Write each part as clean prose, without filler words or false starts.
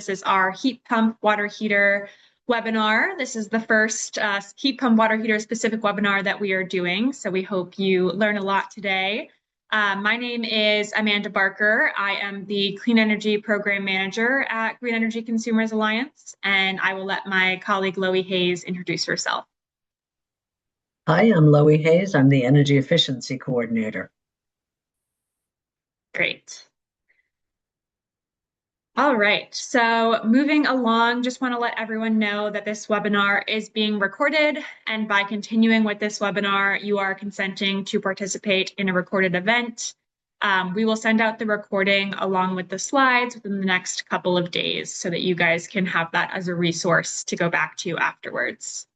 This is our heat pump water heater webinar. This is the first heat pump water heater specific webinar that we are doing, so we hope you learn a lot today. My name is Amanda Barker. I am the Clean Energy Program Manager at Green Energy Consumers Alliance, and I will let my colleague Loie Hayes introduce herself. Hi, I'm Loie Hayes. I'm the Energy Efficiency Coordinator. Great. All right, so moving along, just want to let everyone know that this webinar is being recorded, and by continuing with this webinar, you are consenting to participate in a recorded event. We will send out the recording along with the slides within the next couple of days so that you guys can have that as a resource to go back to afterwards.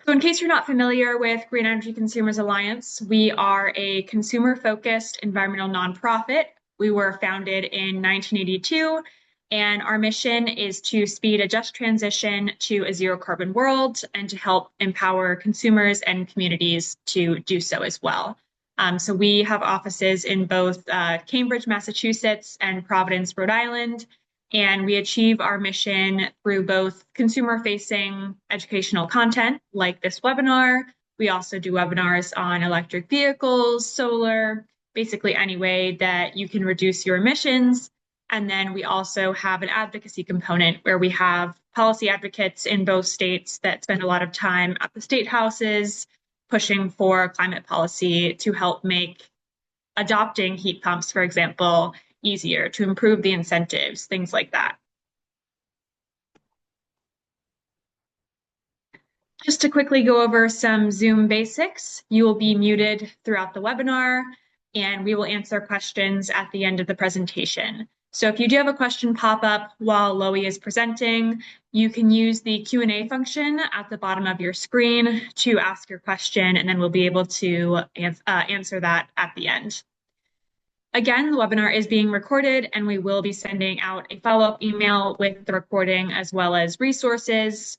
So in case you're not familiar with Green Energy Consumers Alliance, we are a consumer-focused environmental nonprofit. We were founded in 1982, and our mission is to speed a just transition to a zero-carbon world and to help empower consumers and communities to do so as well. So we have offices in both Cambridge, Massachusetts, and Providence, Rhode Island. And we achieve our mission through both consumer-facing educational content like this webinar. We also do webinars on electric vehicles, solar, basically any way that you can reduce your emissions. And then we also have an advocacy component where we have policy advocates in both states that spend a lot of time at the state houses pushing for climate policy to help make adopting heat pumps, for example, easier, to improve the incentives, things like that. Just to quickly go over some Zoom basics, you will be muted throughout the webinar, and we will answer questions at the end of the presentation. So if you do have a question pop up while Loie is presenting, you can use the Q&A function at the bottom of your screen to ask your question, and then we'll be able to answer that at the end. Again, the webinar is being recorded, and we will be sending out a follow-up email with the recording as well as resources.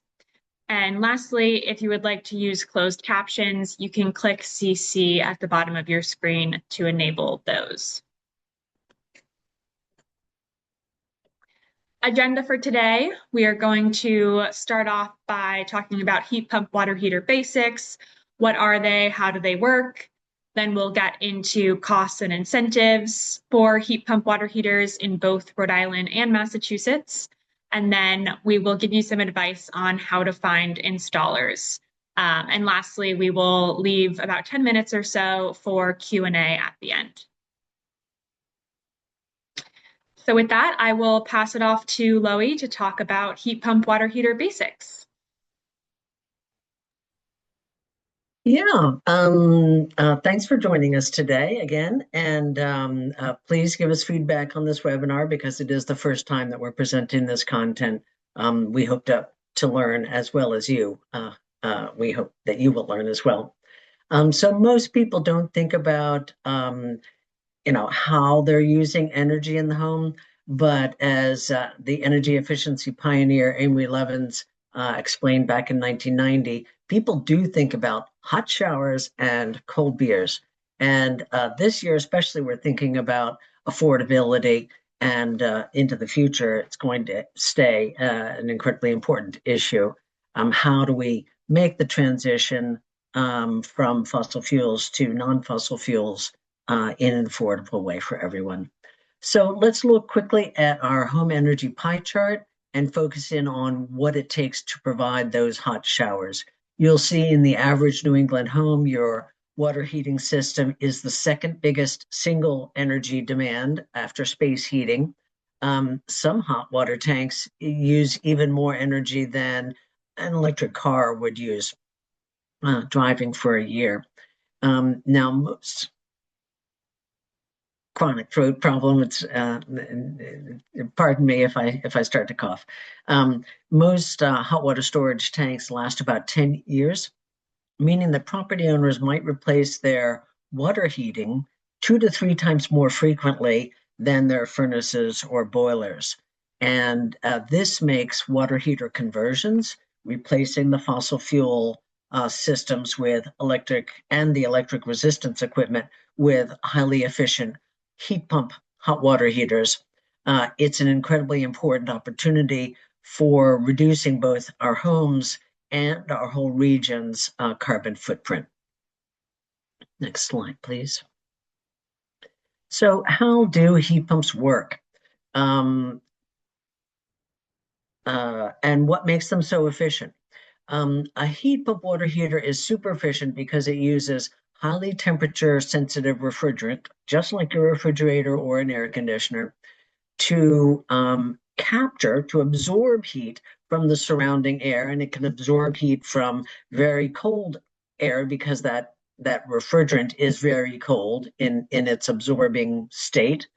And lastly, if you would like to use closed captions, you can click CC at the bottom of your screen to enable those. Agenda for today, we are going to start off by talking about heat pump water heater basics. What are they? How do they work? Then we'll get into costs and incentives for heat pump water heaters in both Rhode Island and Massachusetts. And then we will give you some advice on how to find installers. And lastly, we will leave about 10 minutes or so for Q&A at the end. So with that, I will pass it off to Loie to talk about heat pump water heater basics. Yeah, thanks for joining us today again. And please give us feedback on this webinar because it is the first time that we're presenting this content. We hope to learn as well as you. We hope that you will learn as well. So most people don't think about, how they're using energy in the home, but as the energy efficiency pioneer Amory Levins explained back in 1990, people do think about hot showers and cold beers. And this year, especially, we're thinking about affordability, and into the future, it's going to stay an incredibly important issue. How do we make the transition from fossil fuels to non-fossil fuels in an affordable way for everyone? So let's look quickly at our home energy pie chart and focus in on what it takes to provide those hot showers. You'll see in the average New England home, your water heating system is the second biggest single energy demand after space heating. Some hot water tanks use even more energy than an electric car would use driving for a year. Now, most chronic throat problem. It's pardon me if I start to cough. Most hot water storage tanks last about 10 years, meaning that property owners might replace their water heating 2 to 3 times more frequently than their furnaces or boilers. And this makes water heater conversions, replacing the fossil fuel systems with electric and the electric resistance equipment with highly efficient heat pump hot water heaters It's an incredibly important opportunity for reducing both our homes and our whole region's carbon footprint. Next slide, please. So how do heat pumps work? And what makes them so efficient? A heat pump water heater is super efficient because it uses highly temperature sensitive refrigerant, just like your refrigerator or an air conditioner, to to absorb heat from the surrounding air. And it can absorb heat from very cold air because that refrigerant is very cold in its absorbing state.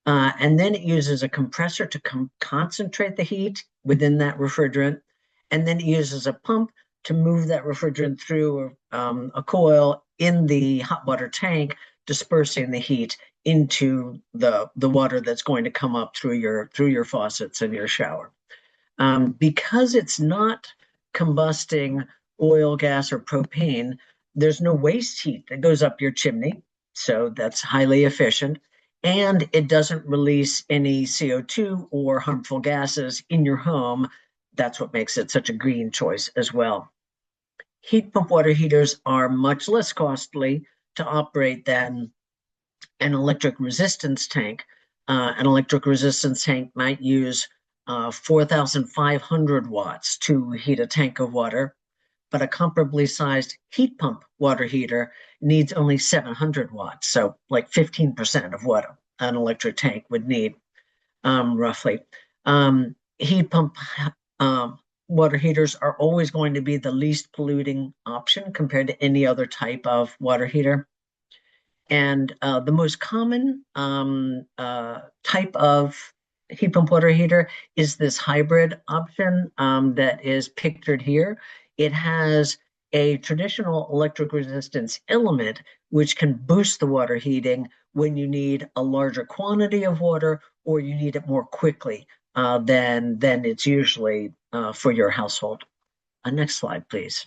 And then it uses a compressor to concentrate the heat within that refrigerant. And then it uses a pump to move that refrigerant through a coil in the hot water tank, dispersing the heat into the water that's going to come up through your faucets in your shower. Because it's not combusting oil, gas, or propane, there's no waste heat that goes up your chimney. So that's highly efficient. And it doesn't release any CO2 or harmful gases in your home. That's what makes it such a green choice as well. Heat pump water heaters are much less costly to operate than an electric resistance tank. An electric resistance tank might use 4,500 watts to heat a tank of water, but a comparably sized heat pump water heater needs only 700 watts, so like 15% of what an electric tank would need, roughly. Heat pump water heaters are always going to be the least polluting option compared to any other type of water heater. And the most common type of heat pump water heater is this hybrid option that is pictured here. It has a traditional electric resistance element, which can boost the water heating when you need a larger quantity of water or you need it more quickly than it's usually for your household. Next slide, please.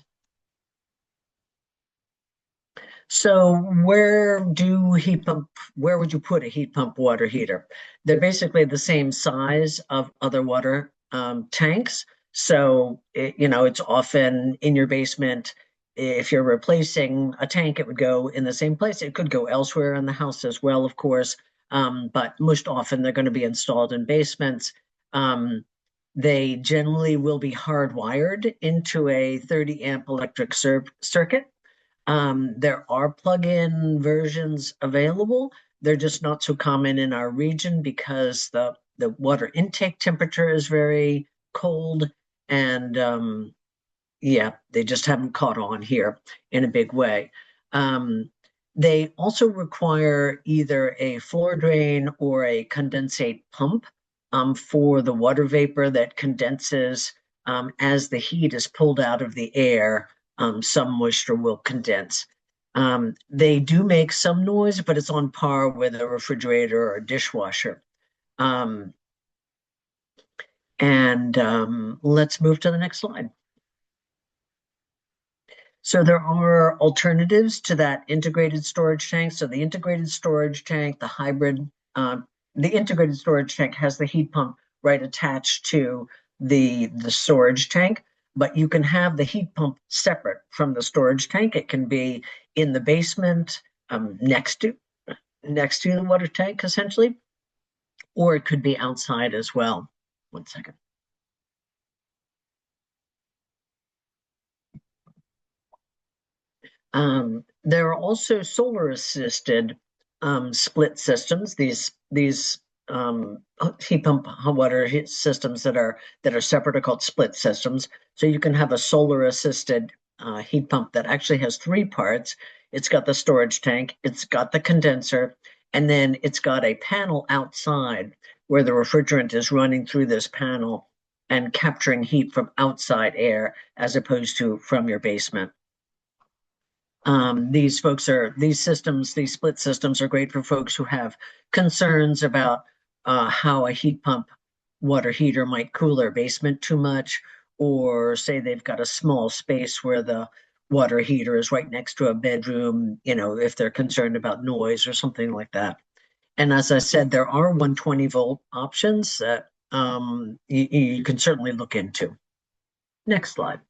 So where would you put a heat pump water heater? They're basically the same size of other water tanks. So, it's often in your basement. If you're replacing a tank, it would go in the same place. It could go elsewhere in the house as well, of course. But most often they're going to be installed in basements. They generally will be hardwired into a 30 amp electric circuit. There are plug-in versions available. They're just not so common in our region because the water intake temperature is very cold, and yeah, they just haven't caught on here in a big way. They also require either a floor drain or a condensate pump for the water vapor that condenses as the heat is pulled out of the air. Some moisture will condense. They do make some noise, but it's on par with a refrigerator or a dishwasher. Let's move to the next slide. So there are alternatives to that integrated storage tank. So the integrated storage tank, the integrated storage tank has the heat pump right attached to the storage tank, but you can have the heat pump separate from the storage tank. It can be in the basement, next to the water tank, essentially, or it could be outside as well. One second. There are also solar assisted split systems. These heat pump hot water systems that are separate are called split systems. So you can have a solar assisted heat pump that actually has three parts. It's got the storage tank, it's got the condenser, and then it's got a panel outside where the refrigerant is running through this panel and capturing heat from outside air as opposed to from your basement. These split systems are great for folks who have concerns about how a heat pump water heater might cool their basement too much, or say they've got a small space where the water heater is right next to a bedroom, if they're concerned about noise or something like that. And as I said, there are 120-volt options that you can certainly look into. Next slide.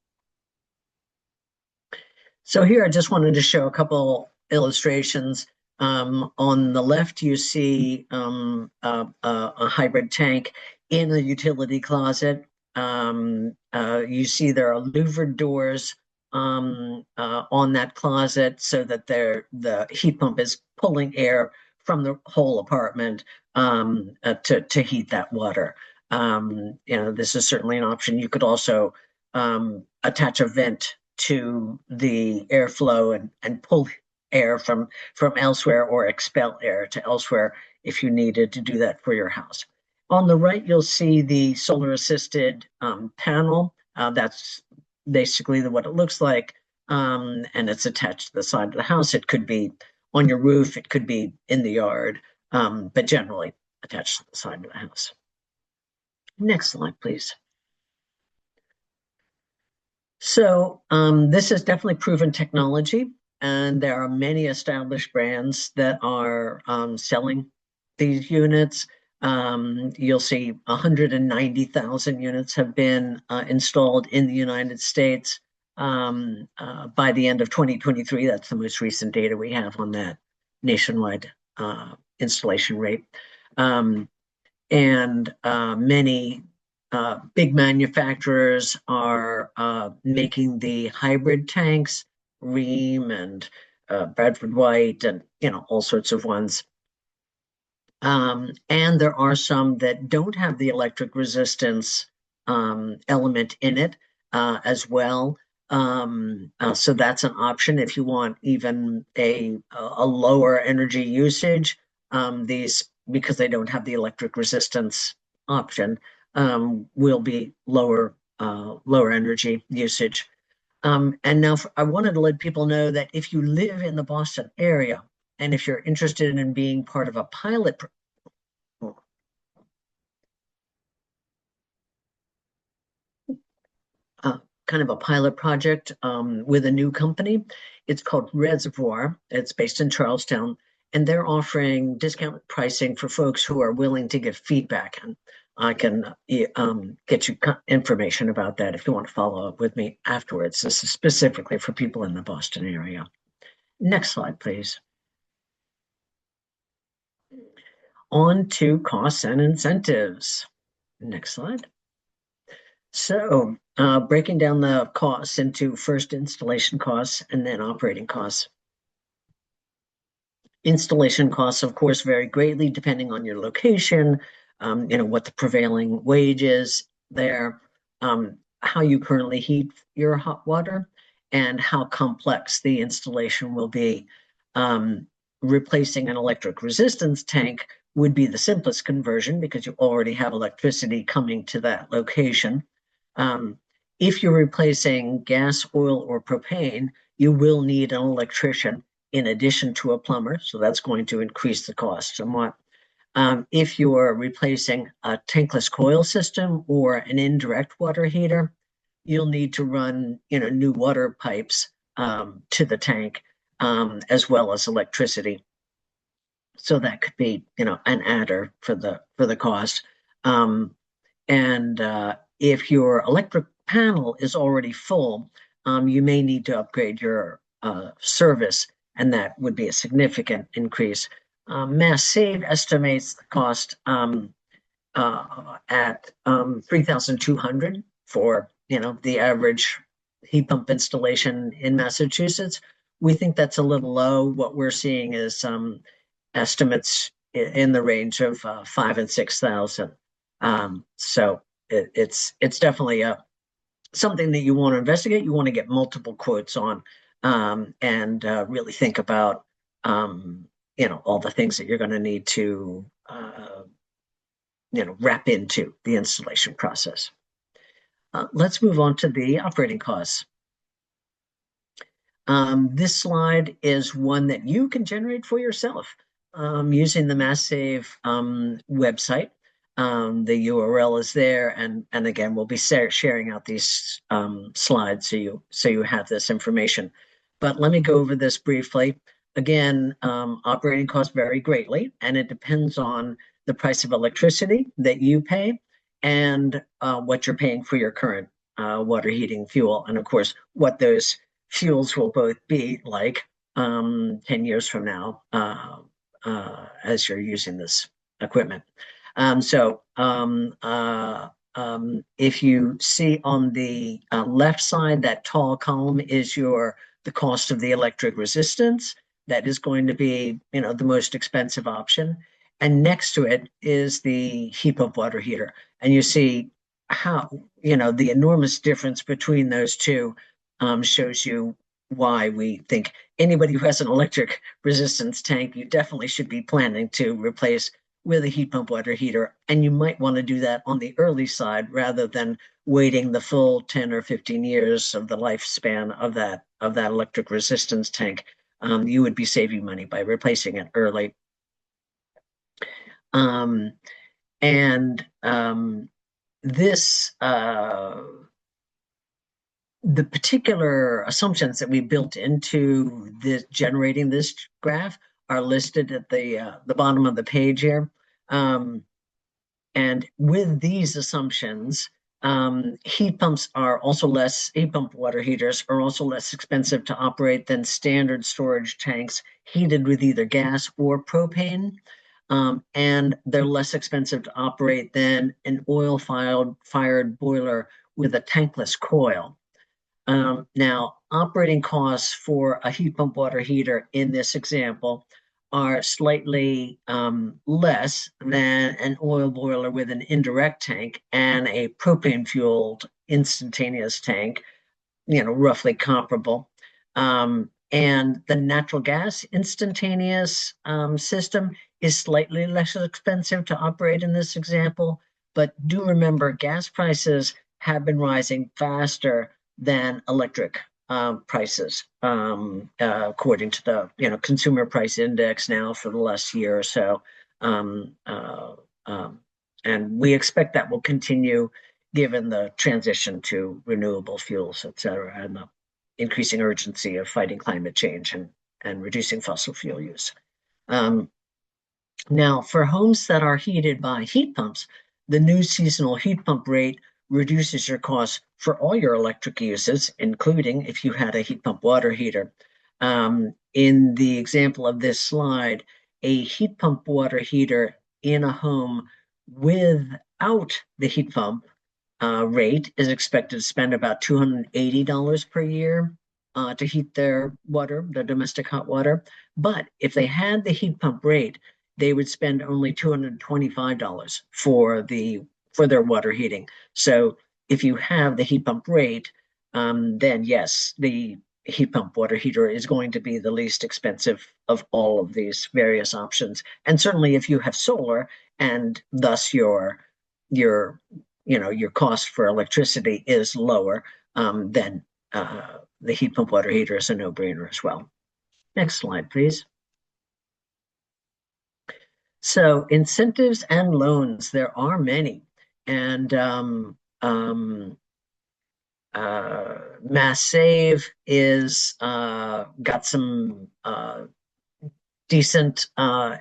So here I just wanted to show a couple illustrations. On the left, you see a hybrid tank in a utility closet. You see there are louvered doors on that closet so that the heat pump is pulling air from the whole apartment to heat that water. This is certainly an option. You could also attach a vent to the airflow and pull air from elsewhere or expel air to elsewhere if you needed to do that for your house. On the right, you'll see the solar assisted panel. That's basically what it looks like. And it's attached to the side of the house. It could be on your roof, it could be in the yard, but generally attached to the side of the house. Next slide, please. So this is definitely proven technology, and there are many established brands that are selling these units. You'll see 190,000 units have been installed in the United States by the end of 2023. That's the most recent data we have on that nationwide installation rate. And many big manufacturers are making the hybrid tanks, Rheem and Bradford White, and all sorts of ones. And there are some that don't have the electric resistance element in it as well. So that's an option if you want even a lower energy usage. These, because they don't have the electric resistance option, will be lower energy usage. And now I wanted to let people know that if you live in the Boston area, and if you're interested in being part of a pilot kind of a pilot project with a new company. It's called Reservoir. It's based in Charlestown, and they're offering discount pricing for folks who are willing to give feedback. And I can get you information about that if you want to follow up with me afterwards. This is specifically for people in the Boston area. Next slide, please. On to costs and incentives. Next slide. So breaking down the costs into first installation costs and then operating costs. Installation costs, of course, vary greatly depending on your location, what the prevailing wage is there, how you currently heat your hot water, and how complex the installation will be. Replacing an electric resistance tank would be the simplest conversion because you already have electricity coming to that location. If you're replacing gas, oil, or propane, you will need an electrician in addition to a plumber, so that's going to increase the cost somewhat. If you're replacing a tankless coil system or an indirect water heater, you'll need to run new water pipes to the tank, as well as electricity. So that could be an adder for the cost. And if your electric panel is already full, you may need to upgrade your service, and that would be a significant increase. Mass Save estimates the cost at $3,200 for the average heat pump installation in Massachusetts. We think that's a little low. What we're seeing is estimates in the range of 5,000 and 6,000. So it's definitely something that you want to investigate. You want to get multiple quotes on, and really think about all the things that you're going to need to wrap into the installation process. Let's move on to the operating costs. This slide is one that you can generate for yourself using the Mass Save website. The URL is there, and again, we'll be sharing out these slides so you have this information. But let me go over this briefly. again, operating costs vary greatly, and it depends on the price of electricity that you pay and what you're paying for your current water heating fuel. And of course, what those fuels will both be like 10 years from now as you're using this equipment. If you see on the left side, that tall column is the cost of the electric resistance. That is going to be, the most expensive option. And next to it is the heat pump water heater. And you see how, the enormous difference between those two shows you why we think anybody who has an electric resistance tank, you definitely should be planning to replace with a heat pump water heater. And you might want to do that on the early side rather than waiting the full 10 or 15 years of the lifespan of that electric resistance tank. You would be saving money by replacing it early. This the particular assumptions that we built into this generating this graph are listed at the bottom of the page here. And with these assumptions, heat pump water heaters are also less expensive to operate than standard storage tanks heated with either gas or propane. And they're less expensive to operate than an oil-fired boiler with a tankless coil. Now, operating costs for a heat pump water heater in this example are slightly less than an oil boiler with an indirect tank and a propane-fueled instantaneous tank, roughly comparable. And the natural gas instantaneous system is slightly less expensive to operate in this example, but do remember gas prices have been rising faster than electric prices, according to the consumer price index now for the last year or so. And we expect that will continue given the transition to renewable fuels, et cetera, and the increasing urgency of fighting climate change and reducing fossil fuel use. Now, for homes that are heated by heat pumps, the new seasonal heat pump rate reduces your costs for all your electric uses, including if you had a heat pump water heater. In the example of this slide, a heat pump water heater in a home without the heat pump rate is expected to spend about $280 per year to heat their domestic hot water. But if they had the heat pump rate, they would spend only $225 for their water heating. So if you have the heat pump rate, then yes, the heat pump water heater is going to be the least expensive of all of these various options. And certainly if you have solar and thus your cost for electricity is lower, then the heat pump water heater is a no-brainer as well. Next slide, please. So incentives and loans, there are many. And Mass Save is got some decent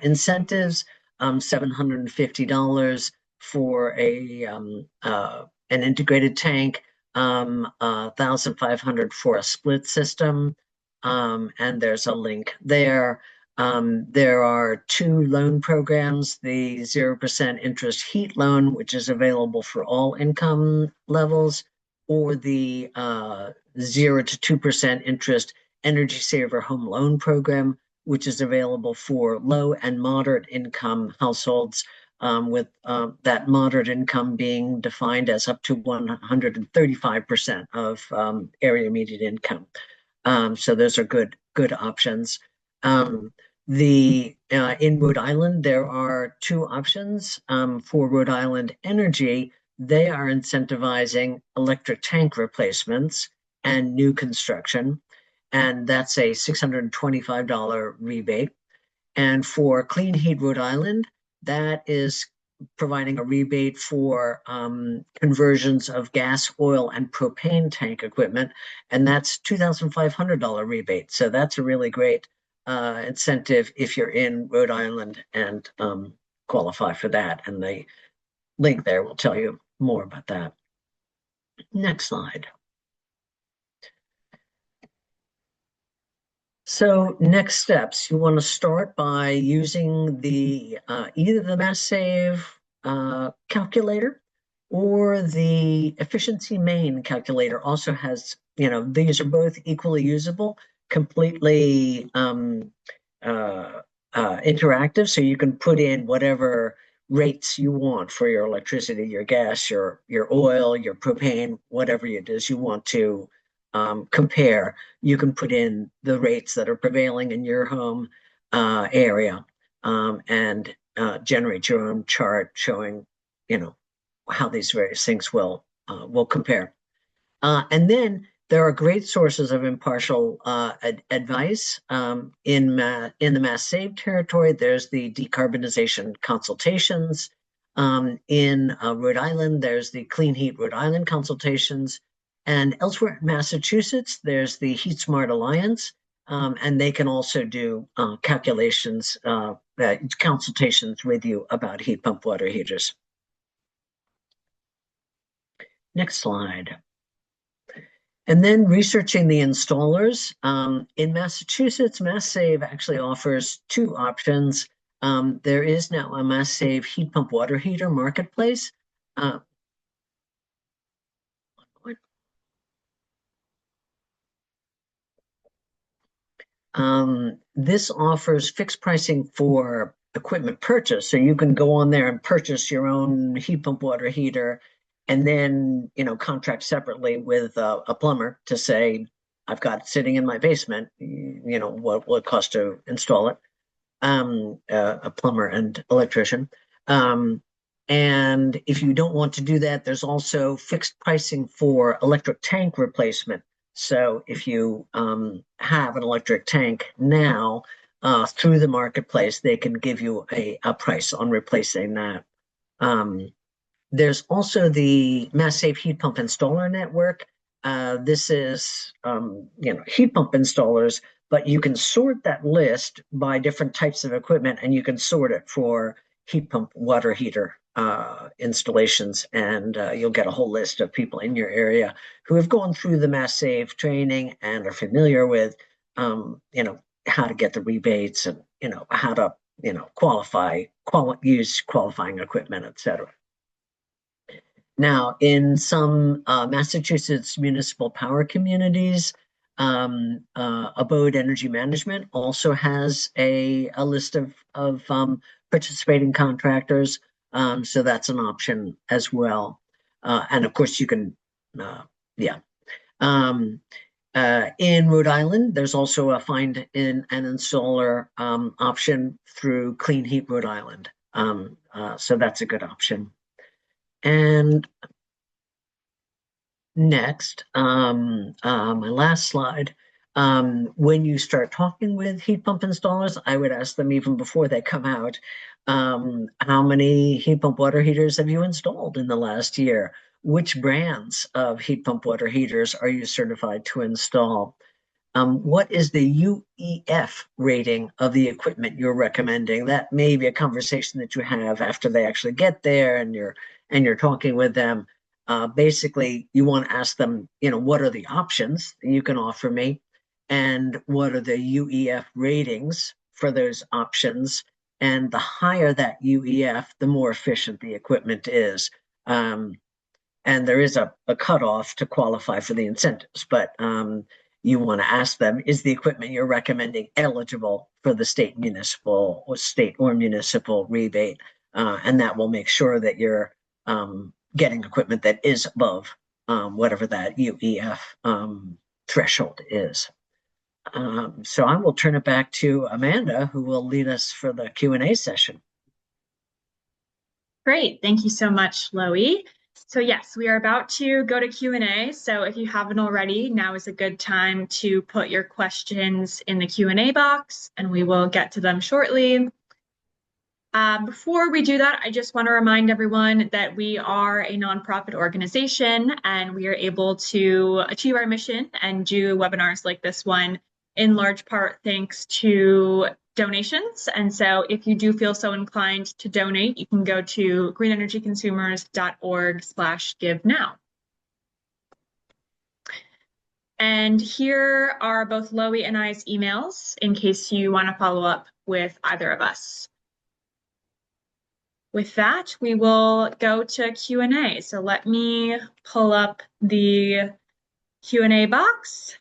incentives, $750 for an integrated tank, $1,500 for a split system, and there's a link there. There are two loan programs, the 0% interest heat loan, which is available for all income levels, or the 0 to 2% interest Energy Saver Home Loan Program, which is available for low and moderate income households, with that moderate income being defined as up to 135% of area median income. So those are good options. In Rhode Island, there are two options for Rhode Island Energy. They are incentivizing electric tank replacements and new construction, and that's a $625 rebate. And for Clean Heat Rhode Island, that is providing a rebate for conversions of gas, oil, and propane tank equipment, and that's $2,500 rebate. So that's a really great incentive if you're in Rhode Island and qualify for that. And the link there will tell you more about that. Next slide. So next steps, you want to start by using the either the Mass Save calculator or the Efficiency Main calculator also has, these are both equally usable, completely interactive. So you can put in whatever rates you want for your electricity, your gas, your oil, your propane, whatever it is you want to compare. You can put in the rates that are prevailing in your home area and generate your own chart showing, how these various things will compare. And then there are great sources of impartial advice in the Mass Save territory. There's the decarbonization consultations. In Rhode Island, there's the Clean Heat Rhode Island consultations. And elsewhere in Massachusetts, there's the Heat Smart Alliance. And they can also do calculations, consultations with you about heat pump water heaters. Next slide. And then researching the installers. In Massachusetts, Mass Save actually offers two options. There is now a Mass Save heat pump water heater marketplace. This offers fixed pricing for equipment purchase. So you can go on there and purchase your own heat pump water heater and then, contract separately with a plumber to say, I've got it sitting in my basement, what will it cost to install it? A plumber and electrician. And if you don't want to do that, there's also fixed pricing for electric tank replacement. So if you have an electric tank now through the marketplace, they can give you a price on replacing that. There's also the Mass Save Heat Pump Installer Network. This is, heat pump installers, but you can sort that list by different types of equipment, and you can sort it for heat pump water heater installations, and you'll get a whole list of people in your area who have gone through the Mass Save training and are familiar with, how to get the rebates and, how to, use qualifying equipment, etc. Now, in some Massachusetts municipal power communities, Abode Energy Management also has a list of participating contractors. So that's an option as well. And of course, you can, in Rhode Island, there's also a find in an installer option through Clean Heat Rhode Island. So that's a good option. And next, my last slide. When you start talking with heat pump installers, I would ask them even before they come out, how many heat pump water heaters have you installed in the last year? Which brands of heat pump water heaters are you certified to install? What is the UEF rating of the equipment you're recommending? That may be a conversation that you have after they actually get there and you're talking with them. Basically, you want to ask them, what are the options you can offer me, and what are the UEF ratings for those options? And the higher that UEF, the more efficient the equipment is. And there is a cutoff to qualify for the incentives, but you want to ask them, is the equipment you're recommending eligible for the state or municipal rebate? And that will make sure that you're getting equipment that is above whatever that UEF threshold is. So I will turn it back to Amanda, who will lead us for the Q&A session. Great. Thank you so much, Loie. So yes, we are about to go to Q&A. So if you haven't already, now is a good time to put your questions in the Q&A box, and we will get to them shortly. Before we do that, I just want to remind everyone that we are a nonprofit organization, and we are able to achieve our mission and do webinars like this one in large part thanks to donations. And so if you do feel so inclined to donate, you can go to greenenergyconsumers.org/give now. And here are both Loie and I's emails in case you want to follow up with either of us. With that, we will go to Q&A. So let me pull up the Q&A box.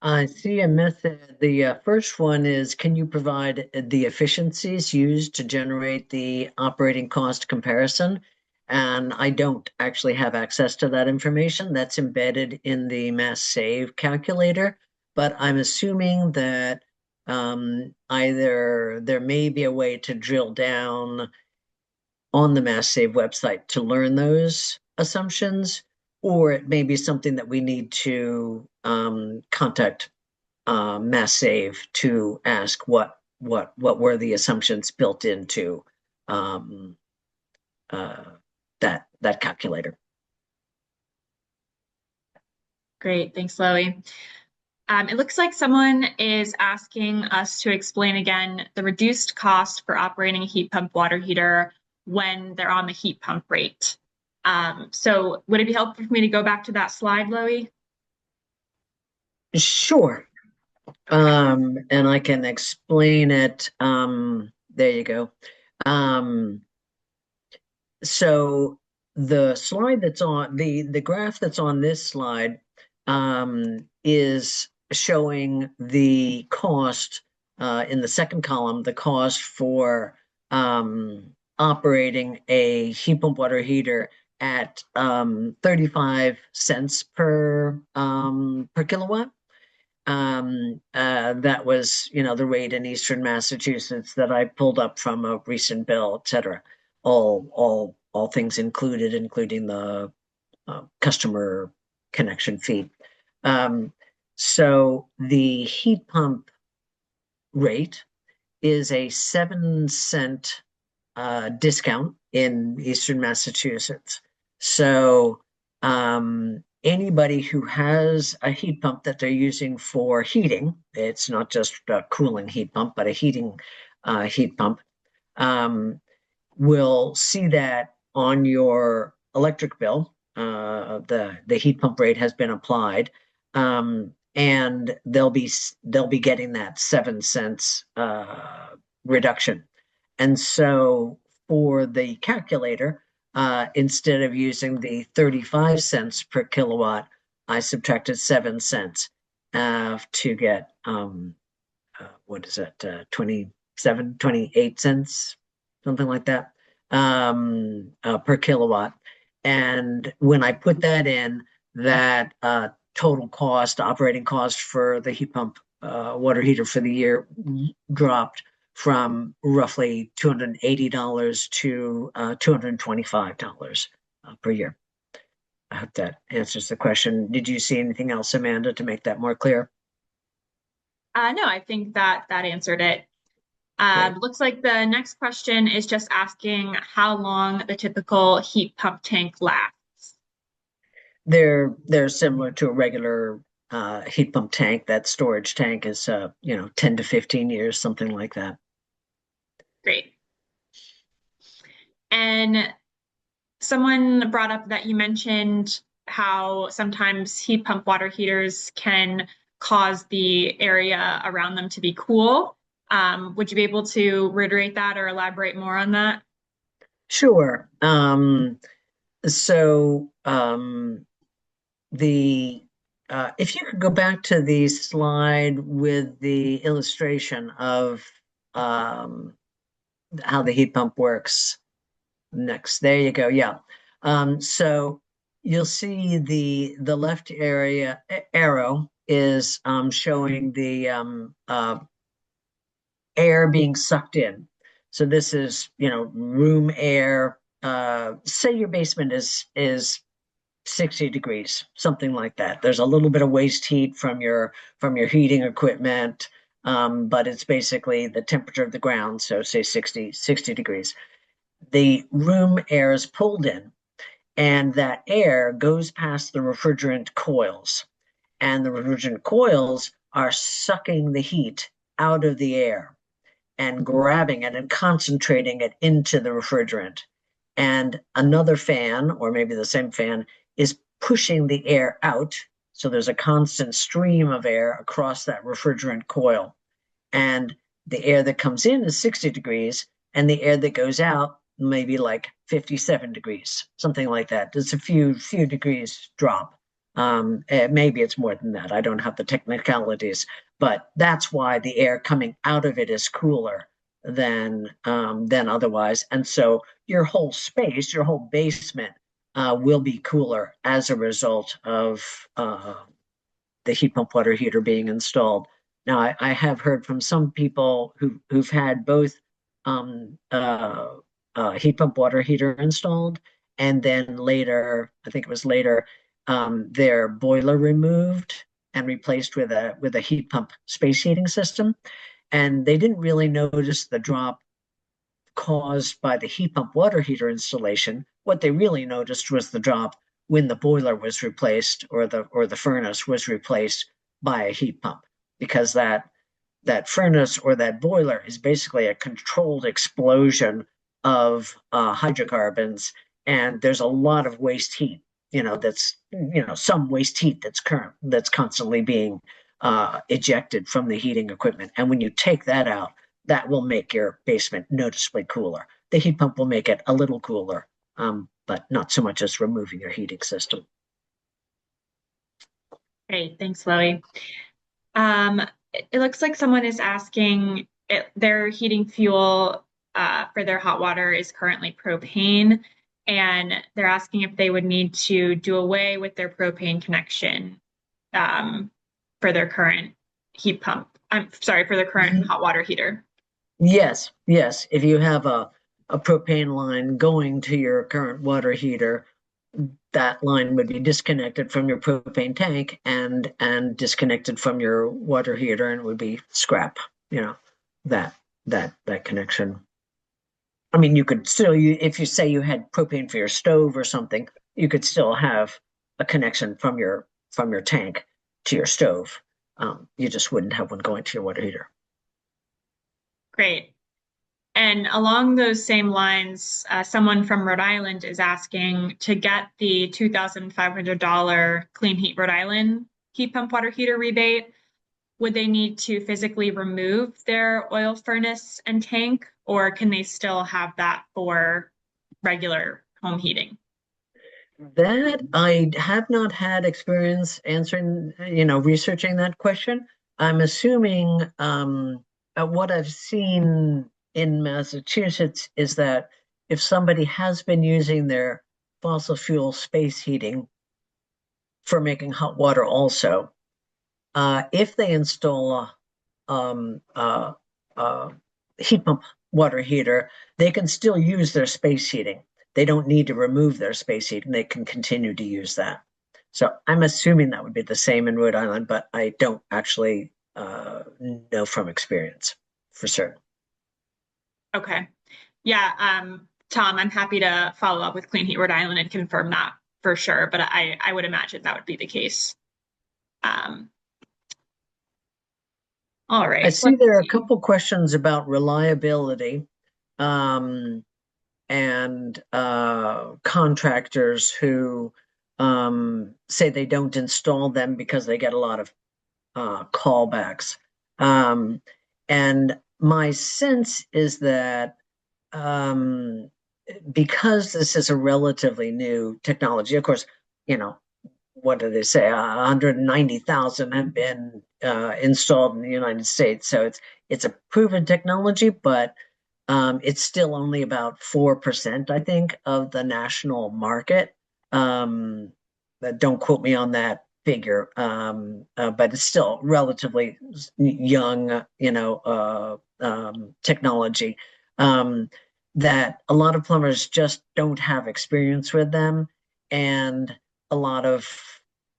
I see a method. The first one is, can you provide the efficiencies used to generate the operating cost comparison? And I don't actually have access to that information. That's embedded in the Mass Save calculator, but I'm assuming that either there may be a way to drill down on the Mass Save website to learn those assumptions, or it may be something that we need to contact Mass Save to ask what were the assumptions built into that calculator. Great, thanks, Loie. It looks like someone is asking us to explain again the reduced cost for operating a heat pump water heater when they're on the heat pump rate. So would it be helpful for me to go back to that slide, Loie? Sure. And I can explain it. There you go. So the slide that's on the graph that's on this slide is showing the cost in the second column, the cost for operating a heat pump water heater at 35 cents per kilowatt. That was, the rate in Eastern Massachusetts that I pulled up from a recent bill, et cetera. All things included, including the customer connection fee. So the heat pump rate is a 7-cent discount in Eastern Massachusetts. So anybody who has a heat pump that they're using for heating, it's not just a cooling heat pump, but a heating heat pump, will see that on your electric bill. The heat pump rate has been applied, and they'll be getting that 7 cents reduction. And so for the calculator, instead of using the 35 cents per kilowatt, I subtracted 7 cents to get what is it, 28 cents, something like that, per kilowatt. And when I put that in, that total cost, operating cost for the heat pump water heater for the year dropped from roughly $280 to $225 per year. I hope that answers the question. Did you see anything else, Amanda, to make that more clear? No, I think that answered it. Looks like the next question is just asking how long the typical heat pump tank lasts. They're similar to a regular heat pump tank. That storage tank is 10 to 15 years, something like that. Great. And someone brought up that you mentioned how sometimes heat pump water heaters can cause the area around them to be cool. Would you be able to reiterate that or elaborate more on that? Sure. So if you could go back to the slide with the illustration of how the heat pump works next. There you go. Yeah. So you'll see the left arrow is showing the air being sucked in. So this is, room air. Say your basement is 60 degrees, something like that. There's a little bit of waste heat from your heating equipment, but it's basically the temperature of the ground. So say 60 degrees. The room air is pulled in, and that air goes past the refrigerant coils, and the refrigerant coils are sucking the heat out of the air and grabbing it and concentrating it into the refrigerant. And another fan, or maybe the same fan, is pushing the air out. So there's a constant stream of air across that refrigerant coil. And the air that comes in is 60 degrees, and the air that goes out maybe like 57 degrees, something like that. There's a few degrees drop. Maybe it's more than that. I don't have the technicalities, but that's why the air coming out of it is cooler than otherwise. And so your whole space, your whole basement, will be cooler as a result of the heat pump water heater being installed. Now, I have heard from some people who've had both heat pump water heater installed, and then later, I think it was later, their boiler removed and replaced with a heat pump space heating system, and they didn't really notice the drop caused by the heat pump water heater installation. What they really noticed was the drop when the boiler was replaced, or the furnace was replaced by a heat pump, because that furnace or that boiler is basically a controlled explosion of hydrocarbons, and there's a lot of waste heat. That's some waste heat that's constantly being ejected from the heating equipment, and when you take that out, that will make your basement noticeably cooler. The heat pump will make it a little cooler, but not so much as removing your heating system. Great, thanks, Chloe. It looks like someone is asking their heating fuel for their hot water is currently propane, and they're asking if they would need to do away with their propane connection for their current heat pump. I'm sorry, for their current hot water heater. Yes, yes. If you have a propane line going to your current water heater, that line would be disconnected from your propane tank and disconnected from your water heater, and it would be scrap, that that connection. I mean, you could still, if you say you had propane for your stove or something, you could still have a connection from your tank to your stove. You just wouldn't have one going to your water heater. Great. And along those same lines, someone from Rhode Island is asking to get the $2,500 Clean Heat Rhode Island heat pump water heater rebate. Would they need to physically remove their oil furnace and tank, or can they still have that for regular home heating? That I have not had experience answering, researching that question. I'm assuming what I've seen in Massachusetts is that if somebody has been using their fossil fuel space heating for making hot water also, if they install a heat pump water heater, they can still use their space heating. They don't need to remove their space heating. They can continue to use that. So I'm assuming that would be the same in Rhode Island, but I don't actually know from experience for certain. Okay. Yeah, Tom, I'm happy to follow up with Clean Heat Rhode Island and confirm that for sure, but I would imagine that would be the case. Um, all right. I see there are a couple questions about reliability, and contractors who say they don't install them because they get a lot of callbacks. And my sense is that because this is a relatively new technology, of course, what do they say? 190,000 have been installed in the United States. So it's a proven technology, but it's still only about 4%, I think, of the national market. But don't quote me on that figure, but it's still relatively young, technology, that a lot of plumbers just don't have experience with them, and a lot of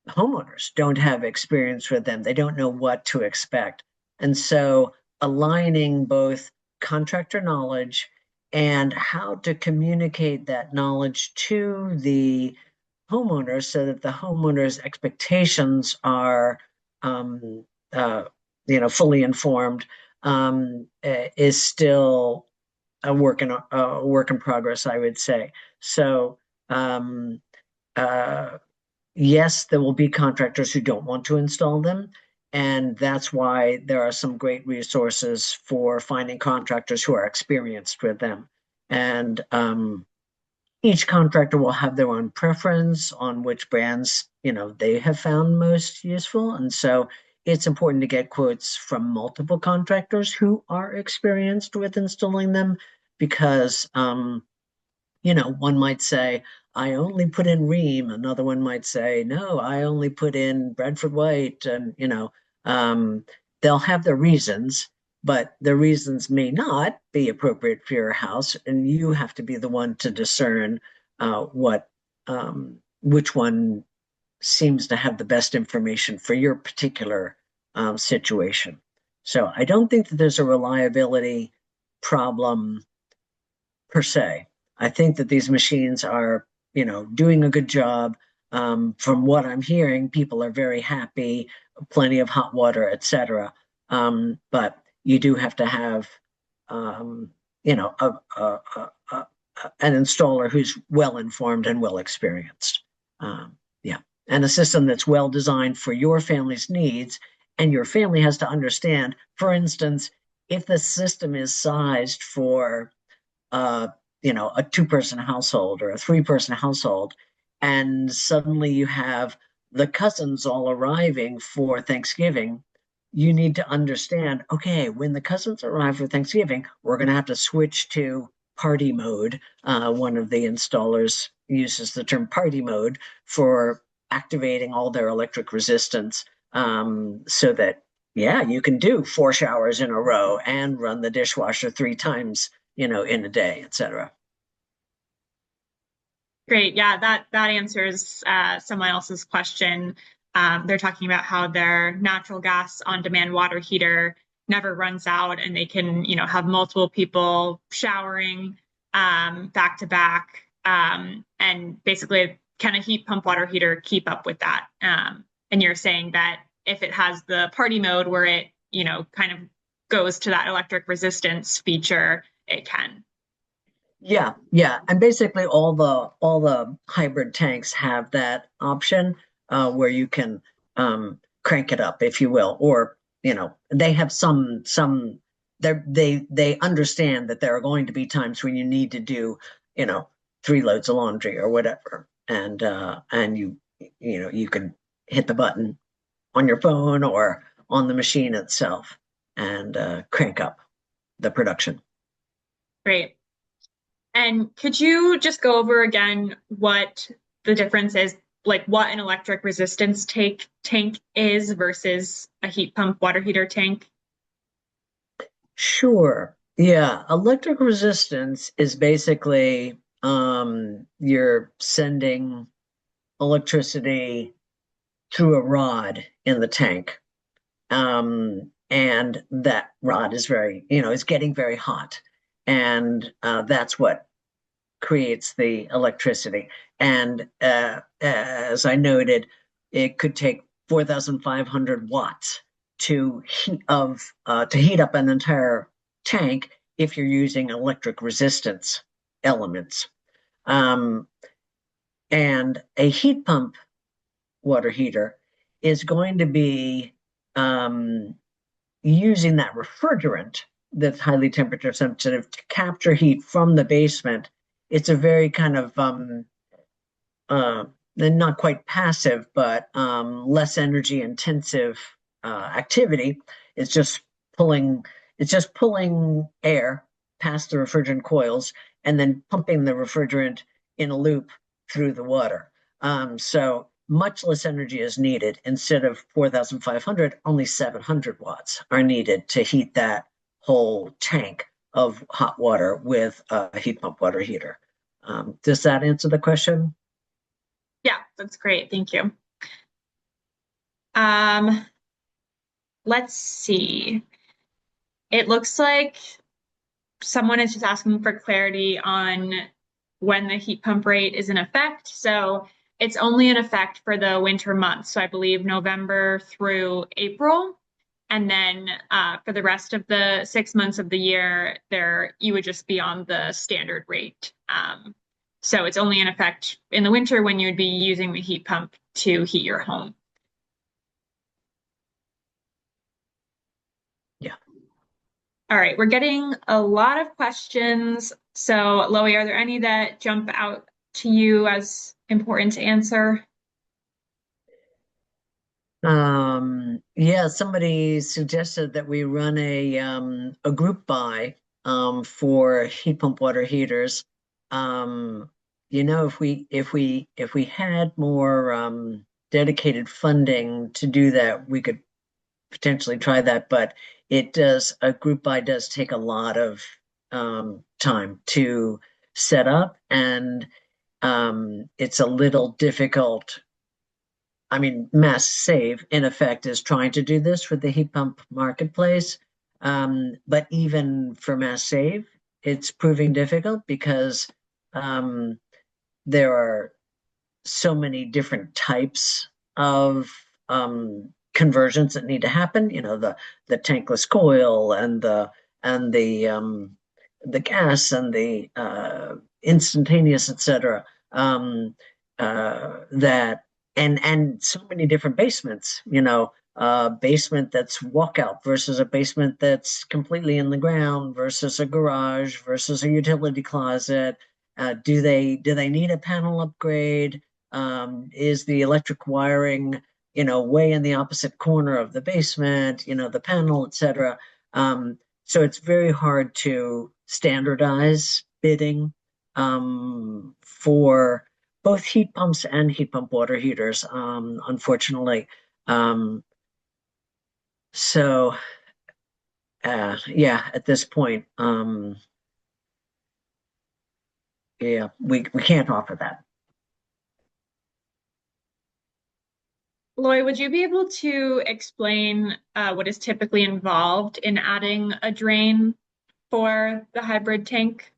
homeowners don't have experience with them. They don't know what to expect. And so aligning both contractor knowledge and how to communicate that knowledge to the homeowners so that the homeowners' expectations are fully informed, is still a work in progress, I would say. So, um, uh, yes, there will be contractors who don't want to install them. And that's why there are some great resources for finding contractors who are experienced with them. And each contractor will have their own preference on which brands, they have found most useful. And so it's important to get quotes from multiple contractors who are experienced with installing them because one might say, I only put in Ream. Another one might say, no, I only put in Bradford White. And, they'll have their reasons, but the reasons may not be appropriate for your house. And you have to be the one to discern which one seems to have the best information for your particular situation. So I don't think that there's a reliability problem per se. I think that these machines are, doing a good job. From what I'm hearing, people are very happy, plenty of hot water, etc. But you do have to have, um, you know, an installer who's well informed and well experienced. Yeah, and a system that's well designed for your family's needs, and your family has to understand. For instance, if the system is sized for uh, a two-person household or a three-person household, and suddenly you have the cousins all arriving for Thanksgiving, you need to understand, okay, when the cousins arrive for Thanksgiving, we're going to have to switch to party mode. One of the installers uses the term party mode for activating all their electric resistance, so that, yeah, you can do 4 showers in a row and run the dishwasher 3 times in a day, etc. Great. Yeah, that answers someone else's question. They're talking about how their natural gas on-demand water heater never runs out, and they can, have multiple people showering back to back, and basically, can a heat pump water heater keep up with that? And you're saying that if it has the party mode where it, kind of goes to that electric resistance feature, it can. Yeah, yeah, and basically all the hybrid tanks have that option, where you can crank it up, if you will, or they have some they understand that there are going to be times when you need to do you know 3 loads of laundry or whatever, and you can hit the button on your phone or on the machine itself and crank up the production. Great. And could you just go over again what the difference is, like what an electric resistance tank is versus a heat pump water heater tank? Sure. Yeah. Electric resistance is basically you're sending electricity through a rod in the tank. And that rod is is getting very hot. And that's what creates the electricity. And as I noted, it could take 4,500 watts to heat up an entire tank if you're using electric resistance elements. Um, and a heat pump water heater is going to be um, using that refrigerant that's highly temperature sensitive to capture heat from the basement. It's a very kind of uh, not quite passive, but less energy intensive activity. It's just pulling it's just pulling air past the refrigerant coils and then pumping the refrigerant in a loop through the water. So much less energy is needed. Instead of 4,500, only 700 watts are needed to heat that whole tank of hot water with a heat pump water heater. Does that answer the question? Yeah, that's great. Thank you. Um, let's see. It looks like someone is just asking for clarity on when the heat pump rate is in effect. So it's only in effect for the winter months. So I believe November through April. And then for the rest of the 6 months of the year, there you would just be on the standard rate. So it's only in effect in the winter when you'd be using the heat pump to heat your home. Yeah. All right, we're getting a lot of questions. So, Loie, are there any that jump out to you as important to answer? Yeah, somebody suggested that we run a group buy for heat pump water heaters. Um, if we had more dedicated funding to do that, we could potentially try that, but a group buy does take a lot of time to set up, and it's a little difficult. I mean, Mass Save, in effect, is trying to do this for the heat pump marketplace. But even for Mass Save, it's proving difficult because um, there are so many different types of conversions that need to happen. You know, the tankless coil and the gas and the instantaneous, etc. That and so many different basements. You know, a basement that's walkout versus a basement that's completely in the ground versus a garage versus a utility closet. Do they need a panel upgrade? Is the electric wiring, way in the opposite corner of the basement, the panel, etc. So it's very hard to standardize bidding for both heat pumps and heat pump water heaters, unfortunately. Um, so, yeah, at this point, yeah, we can't offer that. Loy, would you be able to explain what is typically involved in adding a drain for the hybrid tank?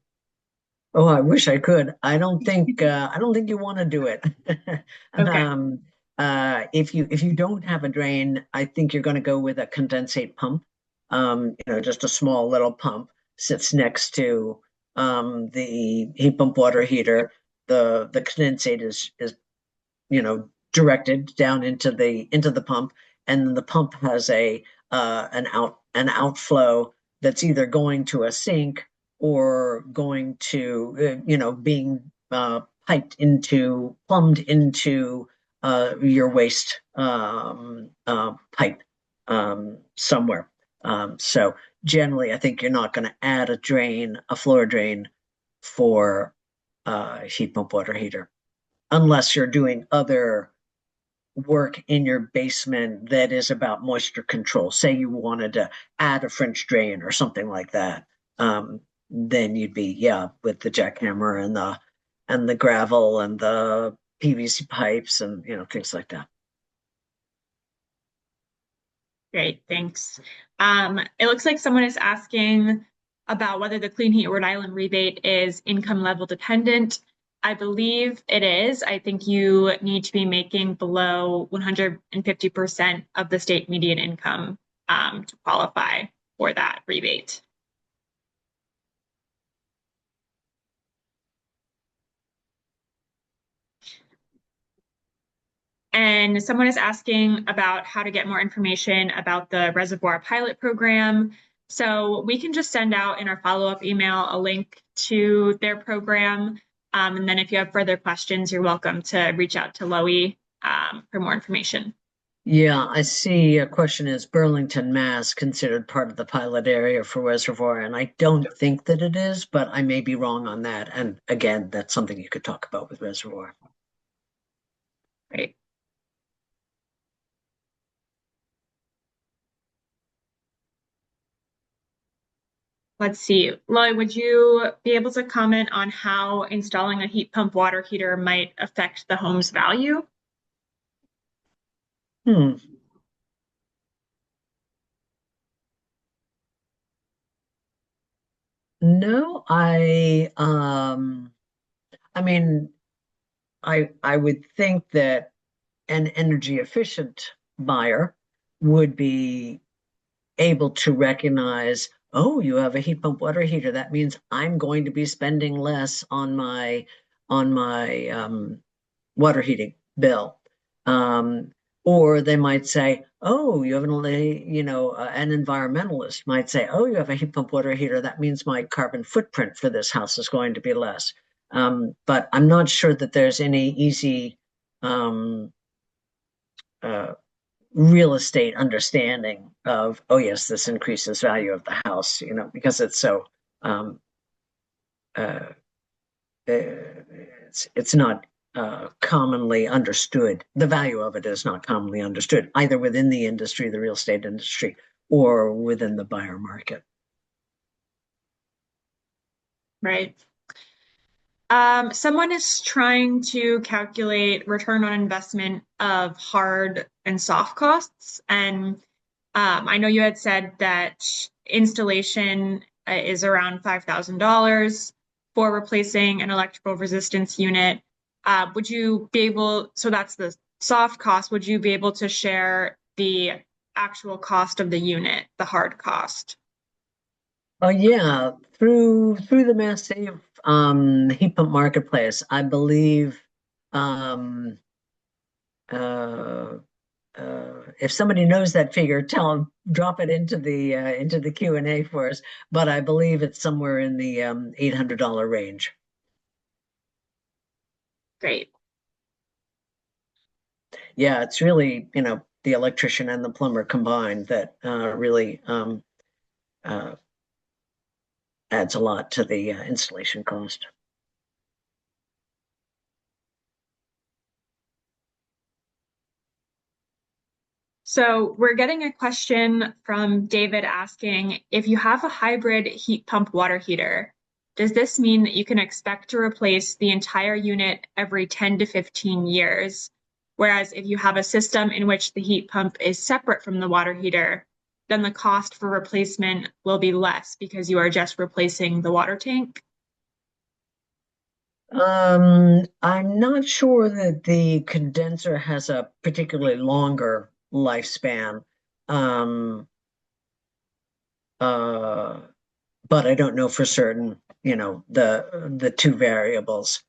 Oh, I wish I could. I don't think you want to do it. Okay. If you don't have a drain, I think you're going to go with a condensate pump. Just a small little pump sits next to the heat pump water heater. The condensate is directed down into the pump, and then the pump has an outflow that's either going to a sink or going to being plumbed into your waste pipe somewhere. So generally, I think you're not going to add a floor drain for heat pump water heater unless you're doing other work in your basement that is about moisture control. Say you wanted to add a French drain or something like that. Then you'd be, yeah, with the jackhammer and the gravel and the PVC pipes and things like that. Great, thanks. It looks like someone is asking about whether the Clean Heat Rhode Island rebate is income level dependent. I believe it is. I think you need to be making below 150% of the state median income to qualify for that rebate. And someone is asking about how to get more information about the Reservoir Pilot Program. So we can just send out in our follow-up email a link to their program. And then if you have further questions, you're welcome to reach out to Loie for more information. Yeah, I see a question is Burlington, Mass considered part of the pilot area for Reservoir, and I don't think that it is, but I may be wrong on that. And again, that's something you could talk about with Reservoir. Great. Let's see. Loie, would you be able to comment on how installing a heat pump water heater might affect the home's value? Hmm. No, I mean, I would think that an energy efficient buyer would be able to recognize, oh, you have a heat pump water heater. That means I'm going to be spending less on my water heating bill. Um, or they might say, oh, you have an environmentalist might say, oh, you have a heat pump water heater. That means my carbon footprint for this house is going to be less. But I'm not sure that there's any easy um, uh, real estate understanding of, oh, yes, this increases value of the house, because it's so um, uh, it's not commonly understood. The value of it is not commonly understood, either within the industry, the real estate industry, or within the buyer market. Right. Someone is trying to calculate return on investment of hard and soft costs. And I know you had said that installation is around $5,000 for replacing an electrical resistance unit. Would you be able, so that's the soft cost, would you be able to share the actual cost of the unit, the hard cost? Oh yeah, through the Massive heat pump marketplace, I believe um, uh, if somebody knows that figure, tell them, drop it into the Q&A for us. But I believe it's somewhere in the $800 range. Great. Yeah, it's really, the electrician and the plumber combined that really uh, adds a lot to the installation cost. So we're getting a question from David asking, if you have a hybrid heat pump water heater, does this mean that you can expect to replace the entire unit every 10 to 15 years? Whereas if you have a system in which the heat pump is separate from the water heater, then the cost for replacement will be less because you are just replacing the water tank. I'm not sure that the condenser has a particularly longer lifespan. Um, uh, but I don't know for certain, the two variables.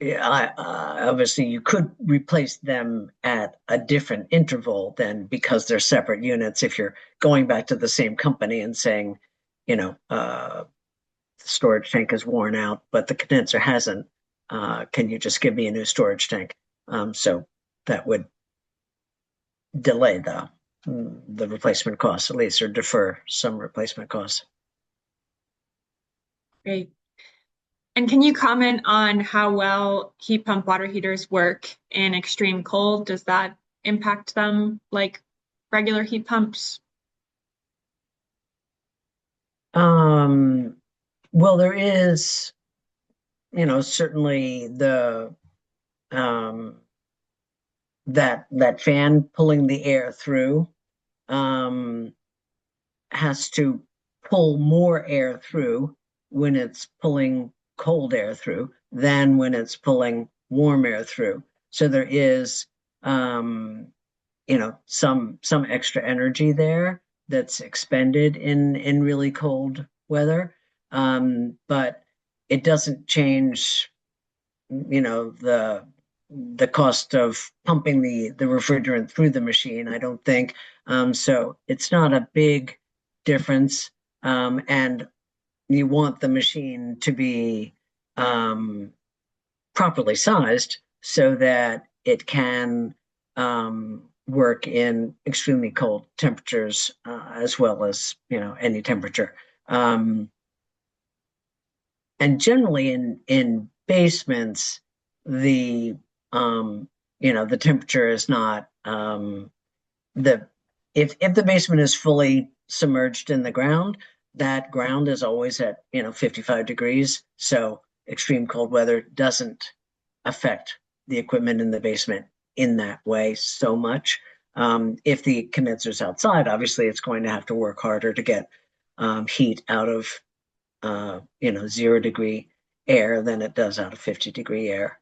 Yeah, obviously you could replace them at a different interval than because they're separate units. If you're going back to the same company and saying, the storage tank is worn out, but the condenser hasn't, can you just give me a new storage tank? So that would delay the replacement costs at least, or defer some replacement costs. Great. And can you comment on how well heat pump water heaters work in extreme cold? Does that impact them like regular heat pumps? Um, well, there is, certainly um, that fan pulling the air through um, has to pull more air through when it's pulling cold air through than when it's pulling warm air through. So there is, some extra energy there that's expended in really cold weather, but it doesn't change, the cost of pumping the refrigerant through the machine, I don't think. So it's not a big difference. And you want the machine to be properly sized so that it can work in extremely cold temperatures, as well as, any temperature. And generally in basements, the the temperature is not the if the basement is fully submerged in the ground, that ground is always at 55 degrees. So extreme cold weather doesn't affect the equipment in the basement in that way so much. If the condenser's outside, obviously it's going to have to work harder to get heat out of 0 degree air than it does out of 50-degree air.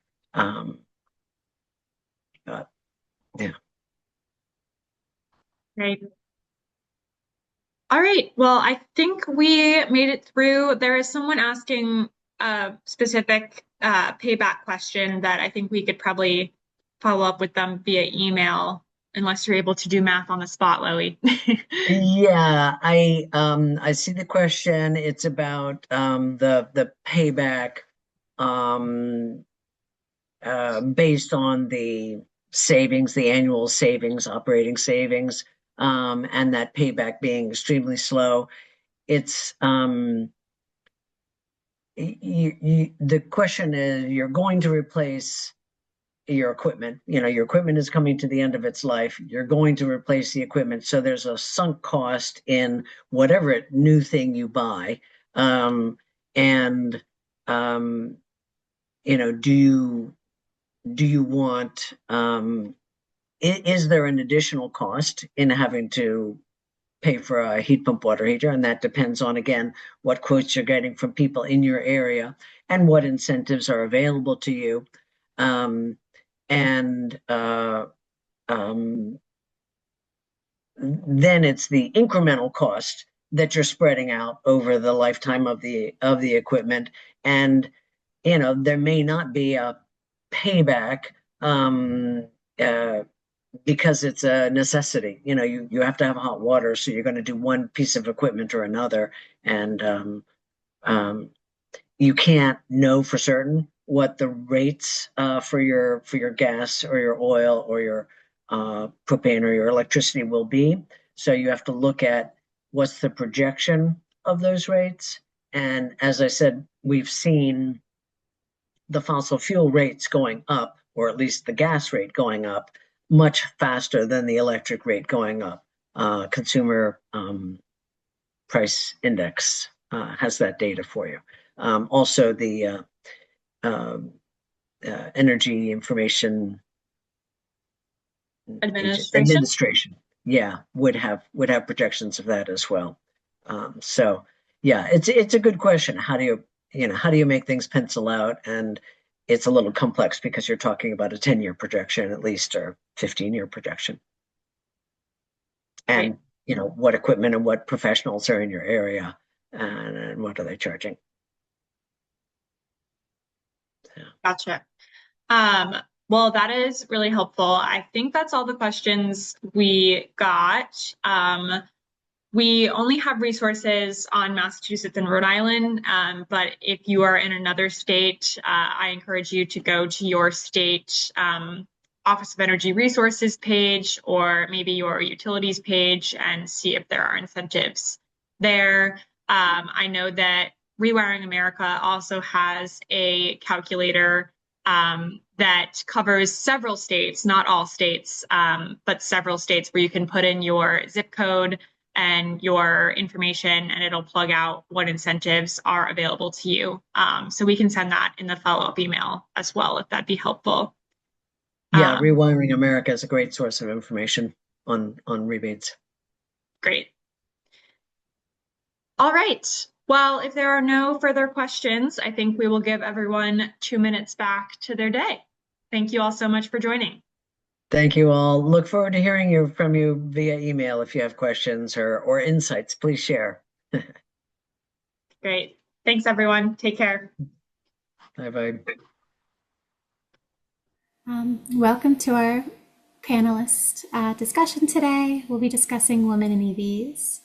But yeah. Right. All right. Well, I think we made it through. There is someone asking a specific payback question that I think we could probably follow up with them via email, unless you're able to do math on the spot, Lily. Yeah, I see the question. It's about the payback um based on the savings, the annual savings, operating savings, and that payback being extremely slow. It's the question is you're going to replace your equipment. Your equipment is coming to the end of its life. You're going to replace the equipment. So there's a sunk cost in whatever new thing you buy. And do you want is there an additional cost in having to pay for a heat pump water heater? And that depends on, again, what quotes you're getting from people in your area and what incentives are available to you. Um, and then it's the incremental cost that you're spreading out over the lifetime of the equipment. And there may not be a payback uh, because it's a necessity. You have to have hot water, so you're going to do one piece of equipment or another, and um, you can't know for certain what the rates for your gas or your oil or your propane or your electricity will be. So you have to look at what's the projection of those rates. And as I said, we've seen the fossil fuel rates going up, or at least the gas rate going up, much faster than the electric rate going up. Consumer price index has that data for you. Also, the um, Energy Information Administration. Administration, yeah, would have projections of that as well. So yeah, it's a good question. How do you make things pencil out? And it's a little complex because you're talking about a 10-year projection at least, or 15-year projection. Right. And what equipment and what professionals are in your area, and what are they charging. So, Gotcha. Um, well, that is really helpful. I think that's all the questions we got. We only have resources on Massachusetts and Rhode Island, but if you are in another state, I encourage you to go to your state Office of Energy Resources page or maybe your utilities page and see if there are incentives there. I know that Rewiring America also has a calculator that covers several states, not all states, but several states where you can put in your zip code and your information, and it'll plug out what incentives are available to you. So we can send that in the follow-up email as well, if that'd be helpful. yeah, Um, Rewiring America is a great source of information on rebates. Great. All right. Well, if there are no further questions, I think we will give everyone 2 minutes back to their day. Thank you all so much for joining. Thank you all. Look forward to hearing from you via email if you have questions or insights. Please share. Great. Thanks, everyone. Take care. Bye bye. Welcome to our panelist discussion today. We'll be discussing women in EVs.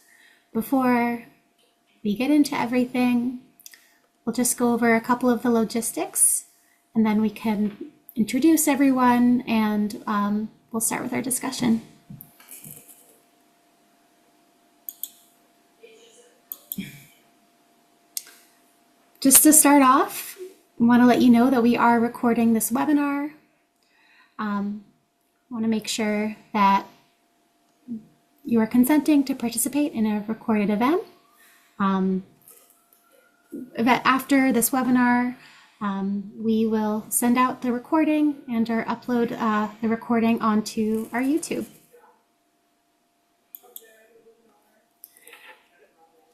Before we get into everything, we'll just go over a couple of the logistics, and then we can introduce everyone, and we'll start with our discussion. Just to start off, I want to let you know that we are recording this webinar. I want to make sure that you are consenting to participate in a recorded event. After this webinar, we will send out the recording and upload the recording onto our YouTube.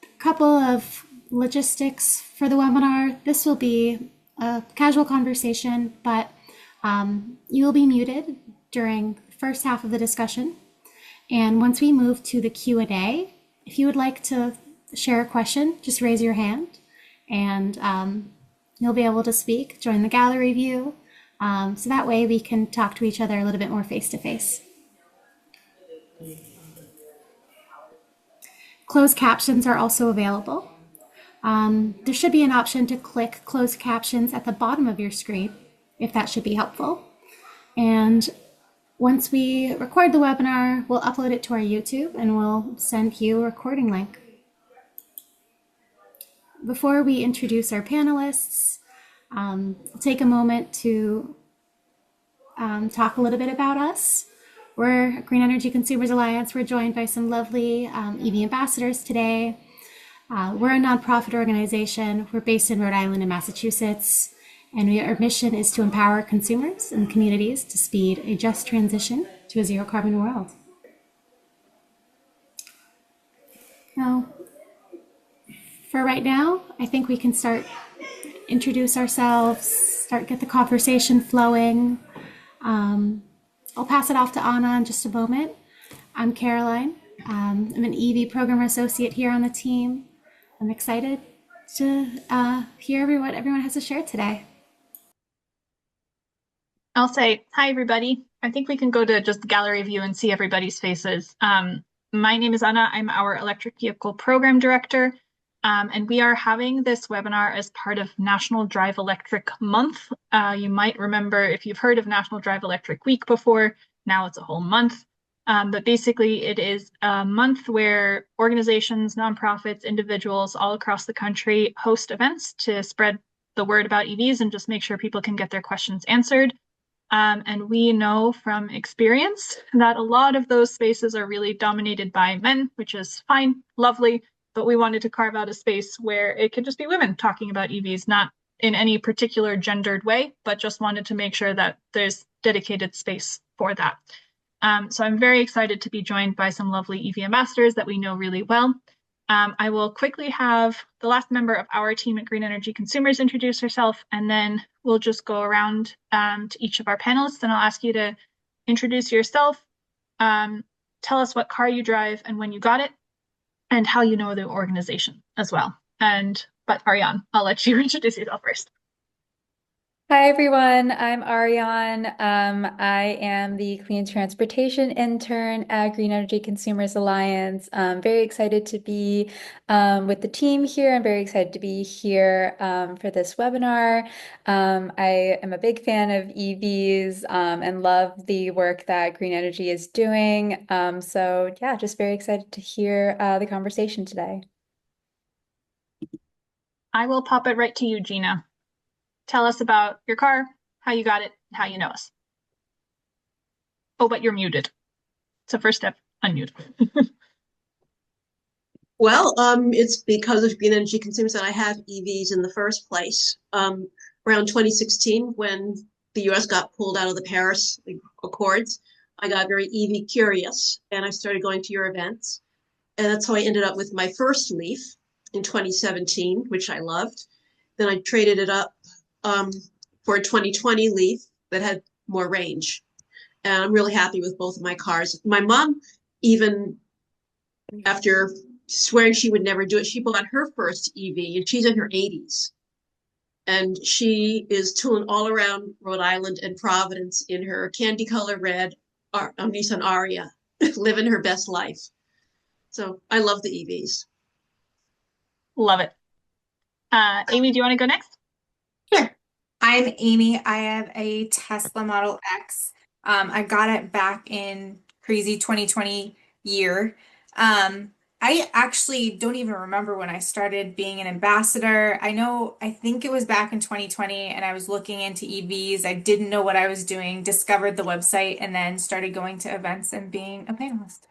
A couple of logistics for the webinar. This will be a casual conversation, but you will be muted during the first half of the discussion, And once we move to the Q&A, if you would like to share a question, just raise your hand and you'll be able to speak, join the gallery view. So that way we can talk to each other a little bit more face to face. Closed captions are also available. There should be an option to click closed captions at the bottom of your screen, if that should be helpful. And once we record the webinar, we'll upload it to our YouTube and we'll send you a recording link. Before we introduce our panelists, we'll take a moment to talk a little bit about us. We're Green Energy Consumers Alliance. We're joined by some lovely EV ambassadors today. We're a nonprofit organization. We're based in Rhode Island and Massachusetts, and our mission is to empower consumers and communities to speed a just transition to a zero carbon world. Now, for right now, I think we can introduce ourselves, get the conversation flowing. I'll pass it off to Anna in just a moment. I'm Caroline. I'm an EV program associate here on the team. I'm excited to hear what everyone has to share today. I'll say, hi, everybody. I think we can go to just the gallery view and see everybody's faces. My name is Anna. I'm our electric vehicle program director. And we are having this webinar as part of National Drive Electric Month. You might remember if you've heard of National Drive Electric Week before, now it's a whole month. But basically it is a month where organizations, nonprofits, individuals all across the country host events to spread the word about EVs and just make sure people can get their questions answered. And we know from experience that a lot of those spaces are really dominated by men, which is fine, lovely, but we wanted to carve out a space where it could just be women talking about EVs, not in any particular gendered way, but just wanted to make sure that there's dedicated space for that. So I'm very excited to be joined by some lovely EV ambassadors that we know really well. I will quickly have the last member of our team at Green Energy Consumers introduce herself, and then we'll just go around to each of our panelists, and I'll ask you to introduce yourself, tell us what car you drive and when you got it, and how you know the organization as well. But Ariane, I'll let you introduce yourself first. Hi, everyone. I'm Ariane. I am the Clean Transportation Intern at Green Energy Consumers Alliance. I'm very excited to be with the team here. I'm very excited to be here for this webinar. I am a big fan of EVs and love the work that Green Energy is doing. So yeah, just very excited to hear the conversation today. I will pop it right to you, Gina. Tell us about your car, how you got it, how you know us. Oh, but you're muted. So first step, unmute. Well, it's because of Green Energy Consumers that I have EVs in the first place. Around 2016, when the US got pulled out of the Paris Accords, I got very EV curious and I started going to your events. And that's how I ended up with my first Leaf in 2017, which I loved. Then I traded it up for a 2020 Leaf that had more range. And I'm really happy with both of my cars. My mom, even after swearing she would never do it, she bought her first EV and she's in her 80s. And she is tooling all around Rhode Island and Providence in her candy color red Nissan Aria, living her best life. So I love the EVs. Love it. Amy, do you want to go next? Sure. I'm Amy. I have a Tesla Model X. I got it back in crazy 2020 year. I actually don't even remember when I started being an ambassador. I think it was back in 2020 and I was looking into EVs. I didn't know what I was doing, discovered the website, and then started going to events and being a panelist.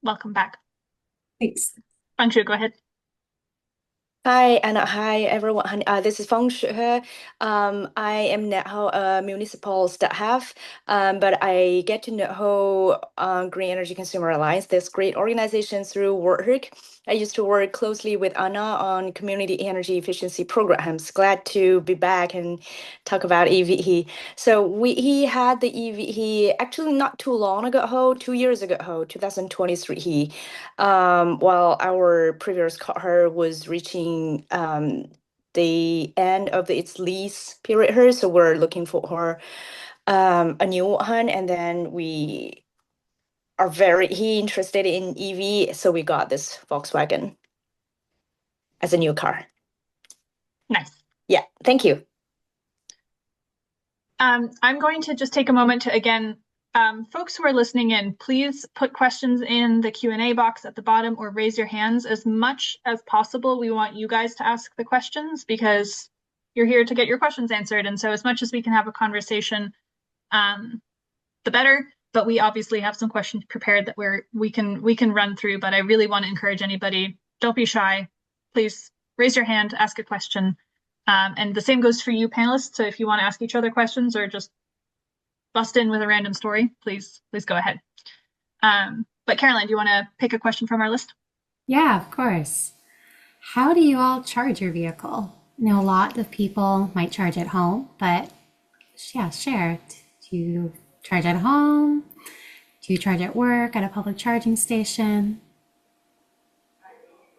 Welcome back. Thanks. Anshu, go ahead. Hi, Anna. Hi, everyone. This is Feng Shui. I am now a municipal staff, but I get to know Green Energy Consumer Alliance, this great organization through work. I used to work closely with Anna on community energy efficiency programs. Glad to be back and talk about EV. So he had the EV actually not too long ago, 2 years ago, 2023. While our previous car was reaching the end of its lease period here, so we're looking for her a new one, and then we are very he interested in EV, so we got this Volkswagen as a new car. Nice. Yeah, thank you. I'm going to just take a moment to, again, folks who are listening in, please put questions in the Q&A box at the bottom or raise your hands as much as possible. We want you guys to ask the questions because you're here to get your questions answered. And so as much as we can have a conversation, the better. But we obviously have some questions prepared that we can run through. But I really want to encourage anybody, don't be shy. Please raise your hand, ask a question. And the same goes for you panelists. So if you want to ask each other questions or just bust in with a random story, please go ahead. But Caroline, do you want to pick a question from our list? Yeah, of course. How do you all charge your vehicle? I know a lot of people might charge at home, but yeah, share. Do you charge at home? Do you charge at work, at a public charging station?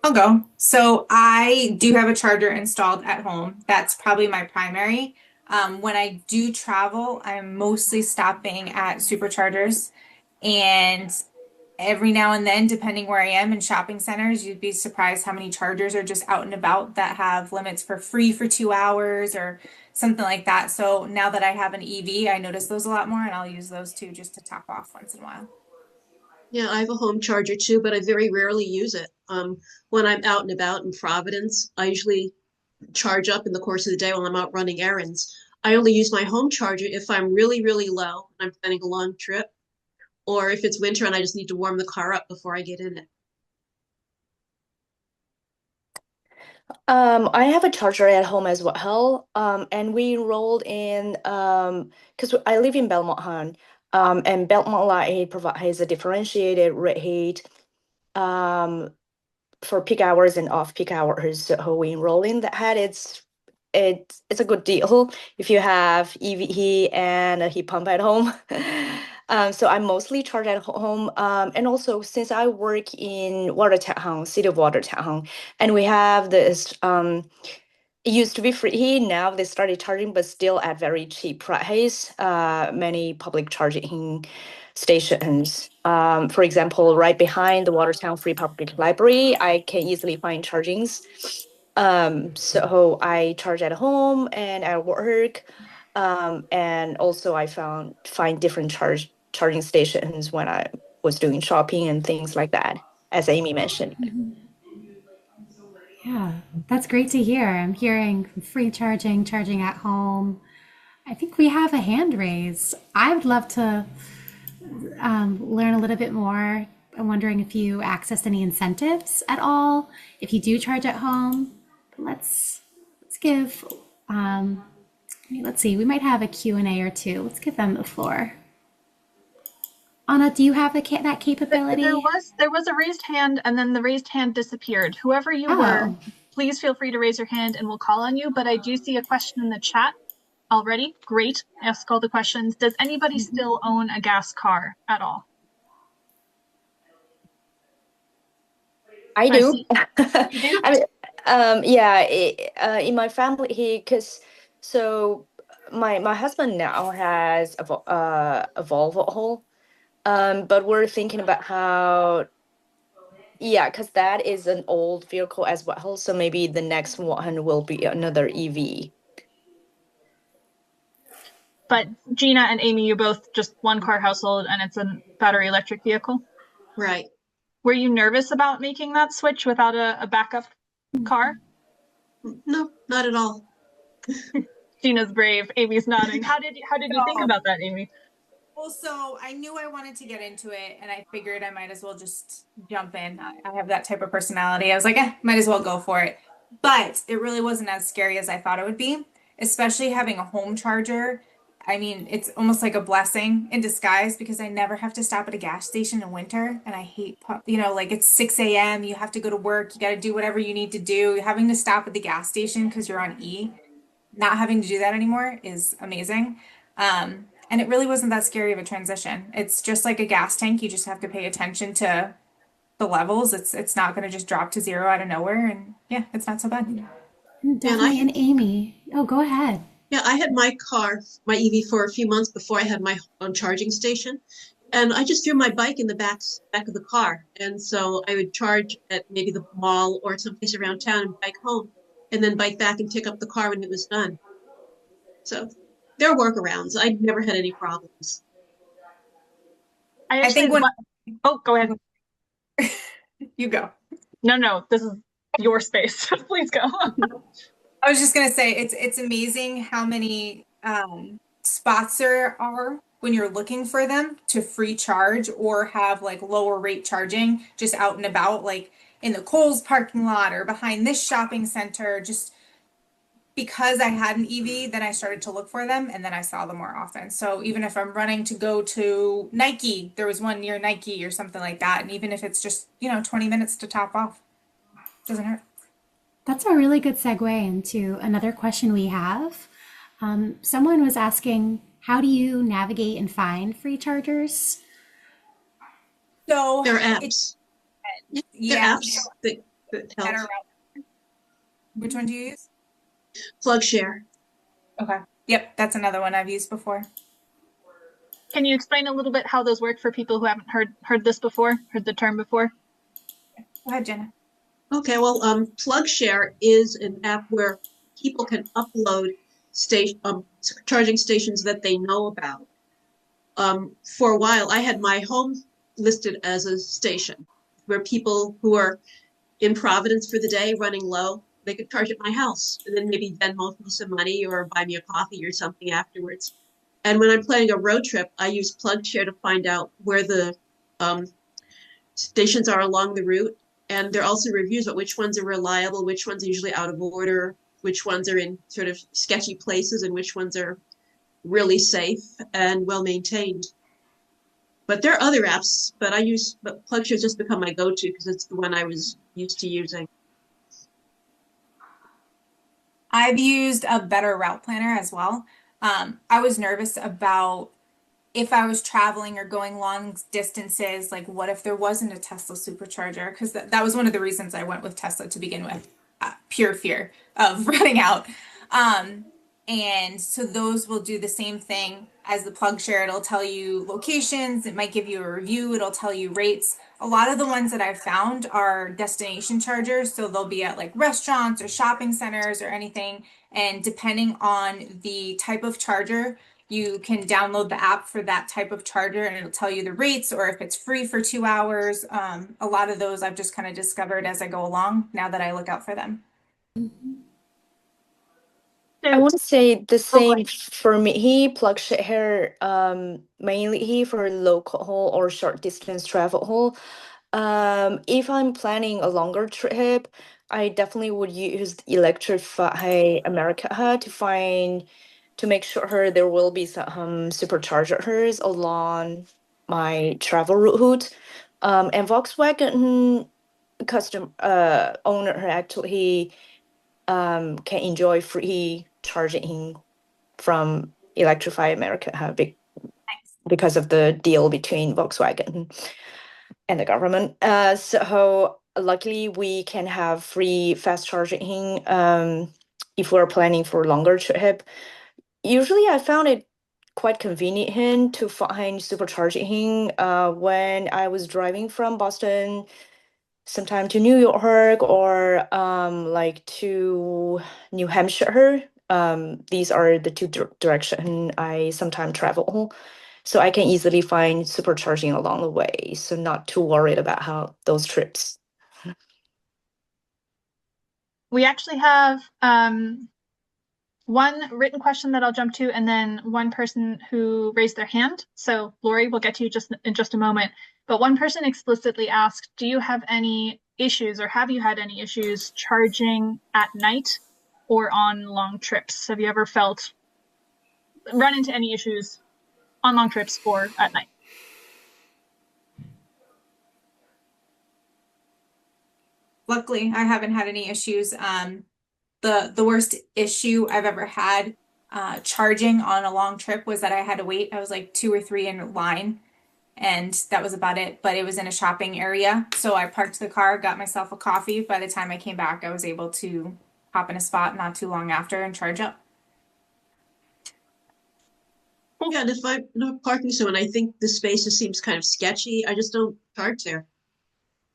I'll go. So I do have a charger installed at home. That's probably my primary. When I do travel, I'm mostly stopping at superchargers, and every now and then, depending where I am in shopping centers, you'd be surprised how many chargers are just out and about that have limits for free for 2 hours or something like that. So now that I have an EV, I notice those a lot more, and I'll use those too just to top off once in a while. Yeah, I have a home charger too, but I very rarely use it. When I'm out and about in Providence, I usually charge up in the course of the day while I'm out running errands. I only use my home charger if I'm really, really low and I'm planning a long trip, or if it's winter and I just need to warm the car up before I get in it. I have a charger at home as well. And we enrolled in because I live in Belmont Han, and Belmont Light provides a differentiated rate for peak hours and off peak hours. So we enroll in that. It's a good deal if you have EV and a heat pump at home. So I mostly charge at home. And also since I work in Watertown, city of Watertown, and we have this it used to be free. Now they started charging, but still at very cheap price. Many public charging stations. For example, right behind the Watertown Free Public Library, I can easily find chargings. So I charge at home and at work. And also I find different charging stations when I was doing shopping and things like that, as Amy mentioned. Yeah, that's great to hear. I'm hearing free charging, charging at home. I think we have a hand raised. I would love to learn a little bit more. I'm wondering if you accessed any incentives at all, if you do charge at home. Let's give, let's see, we might have a Q&A or two. Let's give them the floor. Anna, do you have that capability? There was a raised hand, and then the raised hand disappeared. Whoever you were, please feel free to raise your hand and we'll call on you. But I do see a question in the chat already. Great. Ask all the questions. Does anybody still own a gas car at all? I do. You do? Yeah, in my family, so my husband now has a Volvo, but we're thinking about how, yeah, because that is an old vehicle as well. So maybe the next one will be another EV. But Gina and Amy, you both just one car household, and it's a battery electric vehicle. Right. Were you nervous about making that switch without a backup car? No, not at all. Gina's brave. Amy's nodding. How did you think about that, Amy? Well, so I knew I wanted to get into it, and I figured I might as well just jump in. I have that type of personality. I was like, might as well go for it. but it really wasn't as scary as I thought it would be, especially having a home charger. I mean, it's almost like a blessing in disguise because I never have to stop at a gas station in winter. And I hate, like it's 6 a.m., you have to go to work, you got to do whatever you need to do. Having to stop at the gas station because you're on E, not having to do that anymore is amazing. And it really wasn't that scary of a transition. It's just like a gas tank. You just have to pay attention to the levels. It's not going to just drop to zero out of nowhere. And yeah, it's not so bad. Definitely. And Amy, oh, go ahead. Yeah, I had my my EV for a few months before I had my own charging station. And I just threw my bike in the back of the car. And so I would charge at maybe the mall or someplace around town and bike home, and then bike back and pick up the car when it was done. So there are workarounds. I never had any problems. I think oh, go ahead. You go. No, this is your space. Please go. I was just gonna say it's amazing how many spots there are when you're looking for them to free charge or have like lower rate charging just out and about, like in the Kohl's parking lot or behind this shopping center. Just because I had an EV, then I started to look for them and then I saw them more often. So even if I'm running to go to Nike, there was one near Nike or something like that. And even if it's just, 20 minutes to top off, doesn't hurt. That's a really good segue into another question we have. Someone was asking, how do you navigate and find free chargers? So there are apps. There are apps that help. Which one do you use? PlugShare. Okay. Yep, that's another one I've used before. Can you explain a little bit how those work for people who haven't heard this before, heard the term before? Go ahead, Jenna. Okay, well, PlugShare is an app where people can upload charging stations that they know about. For a while, I had my home listed as a station where people who are in Providence for the day running low, they could charge at my house and then maybe Venmo me some money or buy me a coffee or something afterwards. And when I'm planning a road trip, I use PlugShare to find out where the stations are along the route. And there are also reviews about which ones are reliable, which ones are usually out of order, which ones are in sort of sketchy places, and which ones are really safe and well maintained. But there are other apps, but PlugShare has just become my go-to because it's the one I was used to using. I've used a Better Route Planner as well. I was nervous about if I was traveling or going long distances, like what if there wasn't a Tesla supercharger? Because that was one of the reasons I went with Tesla to begin with, pure fear of running out. And so those will do the same thing as the PlugShare. It'll tell you locations, it might give you a review, it'll tell you rates. A lot of the ones that I've found are destination chargers, so they'll be at like restaurants or shopping centers or anything. And depending on the type of charger, you can download the app for that type of charger and it'll tell you the rates or if it's free for 2 hours. A lot of those I've just kind of discovered as I go along now that I look out for them. I want to say the same for me. He PlugShare mainly for local or short distance travel. If I'm planning a longer trip, I definitely would use Electrify America to make sure there will be some superchargers along my travel route. And Volkswagen owner actually can enjoy free charging from Electrify America because of the deal between Volkswagen and the government. So luckily we can have free fast charging if we're planning for a longer trip. Usually I found it quite convenient to find supercharging when I was driving from Boston sometime to New York or like to New Hampshire. These are the two directions I sometimes travel. So I can easily find supercharging along the way. So not too worried about how those trips. We actually have one written question that I'll jump to, and then one person who raised their hand. So Lori, we'll get to you in just a moment. But one person explicitly asked, do you have any issues, or have you had any issues charging at night or on long trips? Have you ever run into any issues on long trips or at night? Luckily, I haven't had any issues. The worst issue I've ever had charging on a long trip was that I had to wait. I was like 2 or 3 in line, and that was about it. But it was in a shopping area, so I parked the car, got myself a coffee. By the time I came back, I was able to hop in a spot not too long after and charge up. Yeah, and if I'm not parking someone, I think the space just seems kind of sketchy. I just don't park there.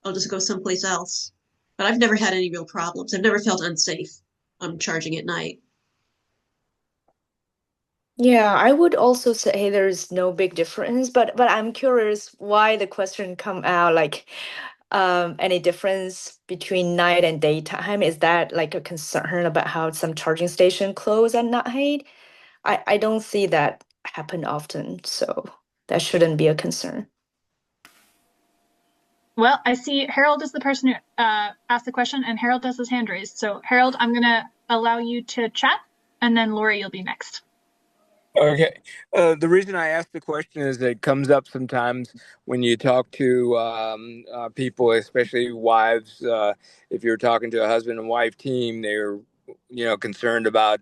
I'll just go someplace else. But I've never had any real problems. I've never felt unsafe charging at night. Yeah, I would also say there's no big difference, but I'm curious why the question come out like any difference between night and daytime? Is that like a concern about how some charging station close at night? I don't see that happen often, so that shouldn't be a concern. Well, I see Harold is the person who asked the question, and Harold has his hand raised. So Harold, I'm going to allow you to chat, and then Lori, you'll be next. Okay. The reason I asked the question is it comes up sometimes when you talk to people, especially wives. If you're talking to a husband and wife team, they're, concerned about,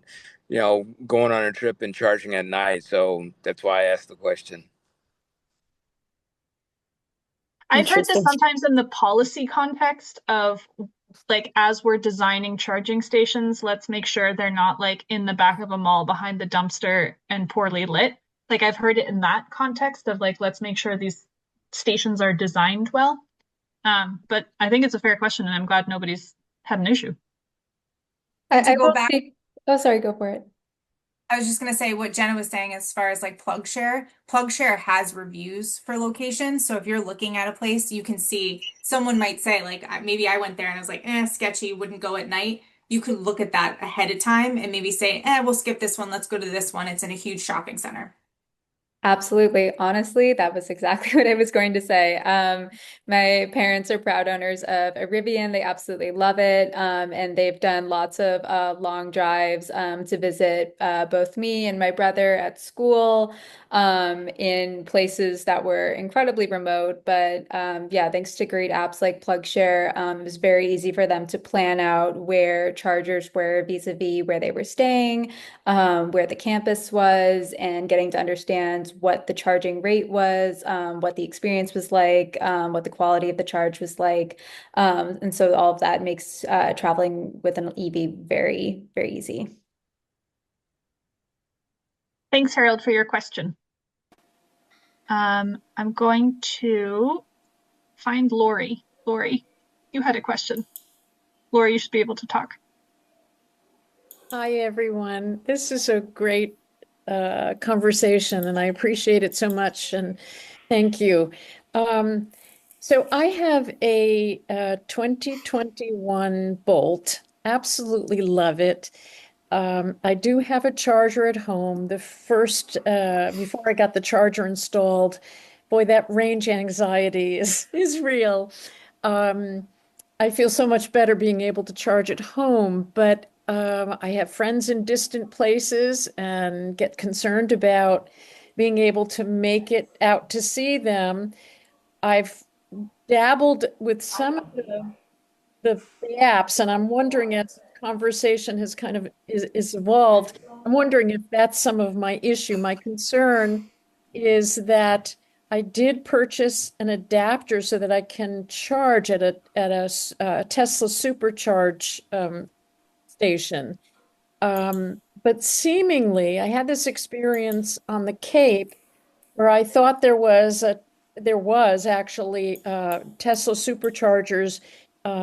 going on a trip and charging at night. So that's why I asked the question. I've heard this Interesting. sometimes in the policy context of like, as we're designing charging stations, let's make sure they're not like in the back of a mall behind the dumpster and poorly lit. Like, I've heard it in that context of like, let's make sure these stations are designed well. But I think it's a fair question, and I'm glad nobody's had an issue. To I go will back, speak. Oh, sorry, go for it. I was just gonna say what Jenna was saying as far as like PlugShare has reviews for locations. So if you're looking at a place, you can see someone might say like maybe I went there and I was like, sketchy, wouldn't go at night. You could look at that ahead of time and maybe say, we'll skip this one, let's go to this one. It's in a huge shopping center. Absolutely. Honestly, that was exactly what I was going to say. My parents are proud owners of a Rivian. They absolutely love it. And they've done lots of long drives to visit both me and my brother at school in places that were incredibly remote. But yeah, thanks to great apps like PlugShare, it was very easy for them to plan out where chargers were vis-a-vis where they were staying, where the campus was, and getting to understand what the charging rate was, what the experience was like, what the quality of the charge was like. And so all of that makes traveling with an EV very, very easy. Thanks, Harold, for your question. I'm going to find Lori. Lori, you had a question. Lori, you should be able to talk. Hi, everyone. This is a great conversation, and I appreciate it so much, and thank you. So I have a 2021 Bolt. Absolutely love it. I do have a charger at home. The first, before I got the charger installed, boy, that range anxiety is real. I feel so much better being able to charge at home, but I have friends in distant places and get concerned about being able to make it out to see them. I've dabbled with some of the apps, and I'm wondering, as the conversation has kind of is evolved, I'm wondering if that's some of my issue. My concern is that I did purchase an adapter so that I can charge at a Tesla Supercharge station. But seemingly, I had this experience on the Cape where I thought there was actually Tesla Superchargers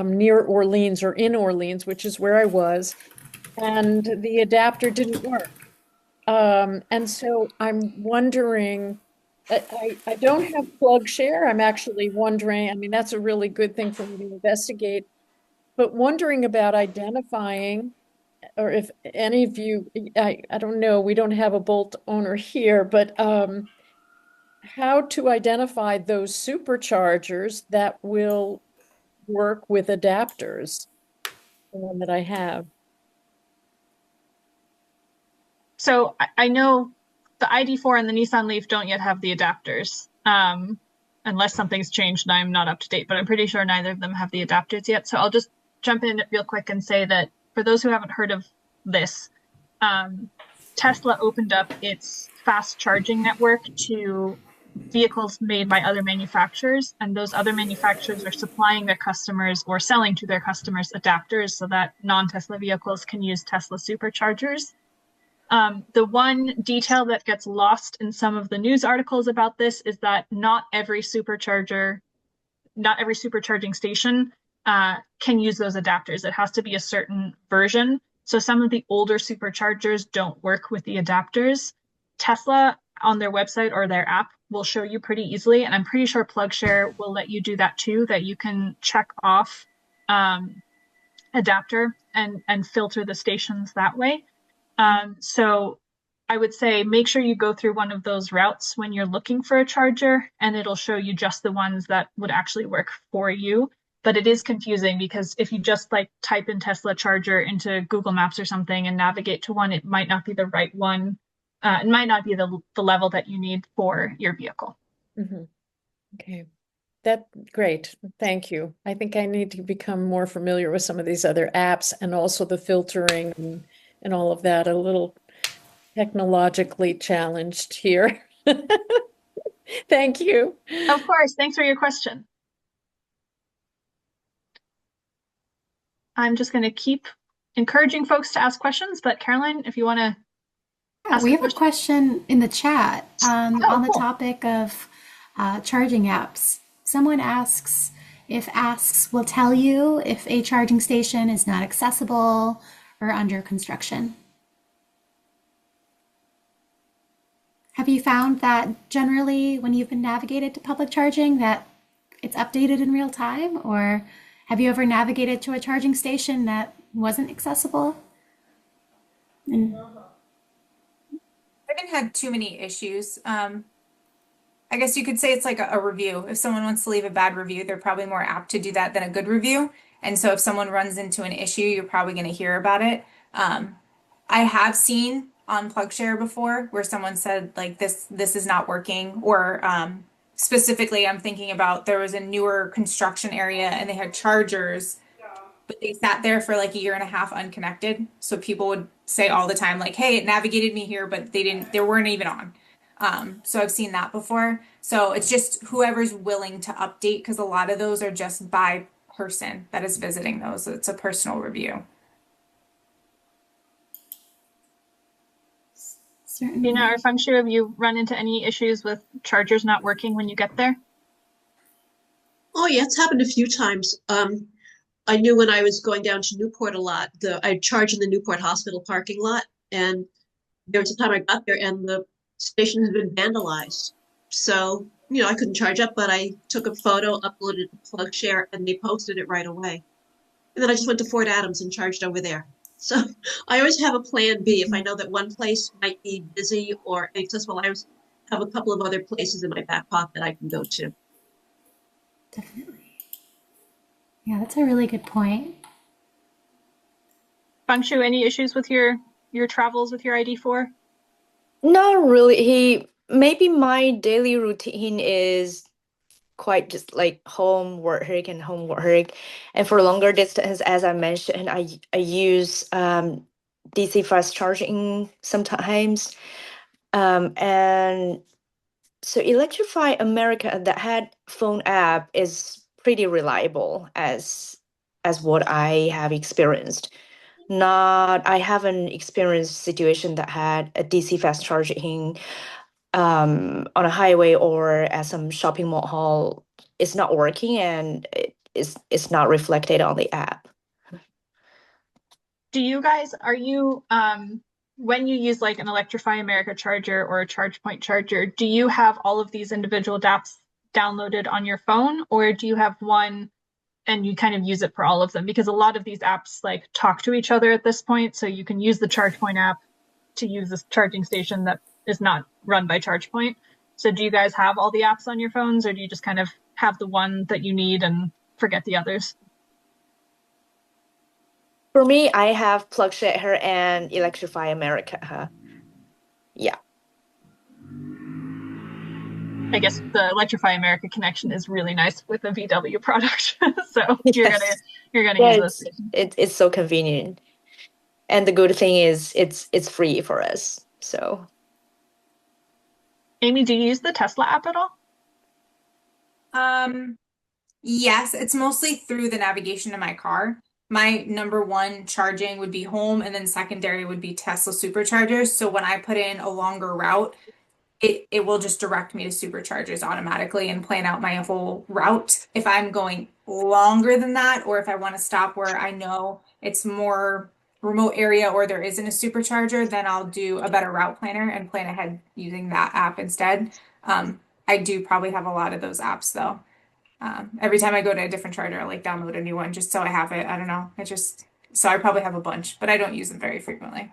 near Orleans or in Orleans, which is where I was, and the adapter didn't work. And so I'm wondering, I don't have PlugShare. I'm actually wondering, I mean, that's a really good thing for me to investigate, but wondering about identifying, or if any of you, I don't know, we don't have a Bolt owner here, but how to identify those superchargers that will work with adapters, the one that I have. So I know the ID4 and the Nissan Leaf don't yet have the adapters, unless something's changed and I'm not up to date, but I'm pretty sure neither of them have the adapters yet. So I'll just jump in real quick and say that for those who haven't heard of this, Tesla opened up its fast charging network to vehicles made by other manufacturers, and those other manufacturers are supplying their customers or selling to their customers adapters so that non-Tesla vehicles can use Tesla superchargers. The one detail that gets lost in some of the news articles about this is that not every supercharging station can use those adapters. It has to be a certain version. So some of the older superchargers don't work with the adapters. Tesla on their website or their app will show you pretty easily, and I'm pretty sure PlugShare will let you do that too, that you can check off adapter and filter the stations that way. So I would say make sure you go through one of those routes when you're looking for a charger, and it'll show you just the ones that would actually work for you. But it is confusing because if you just like type in Tesla charger into Google Maps or something and navigate to one, it might not be the right one. It might not be the level that you need for your vehicle. Mm-hmm. Okay. Great. Thank you. I think I need to become more familiar with some of these other apps and also the filtering and all of that, a little technologically challenged here. Thank you. Of course. Thanks for your question. I'm just going to keep encouraging folks to ask questions, but Caroline, if you want to ask we have a question in the chat on the topic of charging apps. Someone asks if Asks will tell you if a charging station is not accessible or under construction. Have you found that generally when you've been navigated to public charging that it's updated in real time, or have you ever navigated to a charging station that wasn't accessible? I haven't had too many issues. I guess you could say it's like a review. If someone wants to leave a bad review, they're probably more apt to do that than a good review. And so if someone runs into an issue, you're probably going to hear about it. I have seen on PlugShare before where someone said like this is not working, or specifically I'm thinking about there was a newer construction area and they had chargers, but they sat there for like a year and a half unconnected. So people would say all the time like, hey, it navigated me here, but they weren't even on. So I've seen that before. So it's just whoever's willing to update, because a lot of those are just by person that is visiting those. So it's a personal review. Certainly. Gina or Feng Shui, have you run into any issues with chargers not working when you get there? Oh yeah, it's happened a few times. I knew when I was going down to Newport a lot, I charged in the Newport Hospital parking lot, and there was a time I got there and the station had been vandalized. So, I couldn't charge up, but I took a photo, uploaded it to PlugShare, and they posted it right away. And then I just went to Fort Adams and charged over there. So I always have a plan B. If I know that one place might be busy or inaccessible, I always have a couple of other places in my back pocket I can go to. Definitely. Yeah, that's a really good point. Feng Shui, any issues with your travels with your ID4? Not really. Maybe my daily routine is quite just like home work and home work, and for longer distance, as I mentioned, I use DC fast charging sometimes, and so Electrify America, that had phone app, is pretty reliable as what I have experienced. I haven't experienced situation that had a DC fast charging on a highway or at some shopping mall. It's not working, and it's not reflected on the app. Do you guys, when you use like an Electrify America charger or a ChargePoint charger, do you have all of these individual apps downloaded on your phone, or do you have one and you kind of use it for all of them? Because a lot of these apps like talk to each other at this point, so you can use the ChargePoint app to use this charging station that is not run by ChargePoint. So do you guys have all the apps on your phones, or do you just kind of have the one that you need and forget the others. For me, I have PlugShare and Electrify America. Yeah. I guess the Electrify America connection is really nice with the VW product. So you're gonna Yes. use Yeah, those. it's so convenient. And the good thing is it's free for us. So Amy, do you use the Tesla app at all? Yes, it's mostly through the navigation of my car. My number one charging would be home, and then secondary would be Tesla superchargers. So when I put in a longer route, it will just direct me to superchargers automatically and plan out my whole route. If I'm going longer than that, or if I want to stop where I know it's more remote area or there isn't a supercharger, then I'll do a better route planner and plan ahead using that app instead. I do probably have a lot of those apps though. Every time I go to a different charger, I like download a new one just so I have it. I don't know. So I probably have a bunch, but I don't use them very frequently.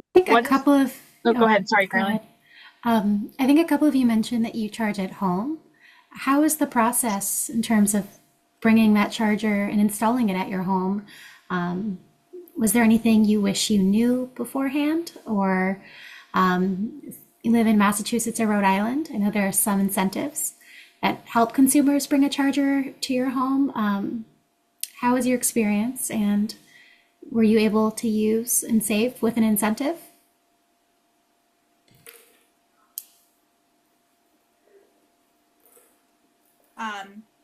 I think What a is- couple of. Oh, go ahead. Sorry, go Carolyn. ahead. I think a couple of you mentioned that you charge at home. How is the process in terms of bringing that charger and installing it at your home? Was there anything you wish you knew beforehand, or you live in Massachusetts or Rhode Island? I know there are some incentives that help consumers bring a charger to your home. How was your experience, and were you able to use and save with an incentive?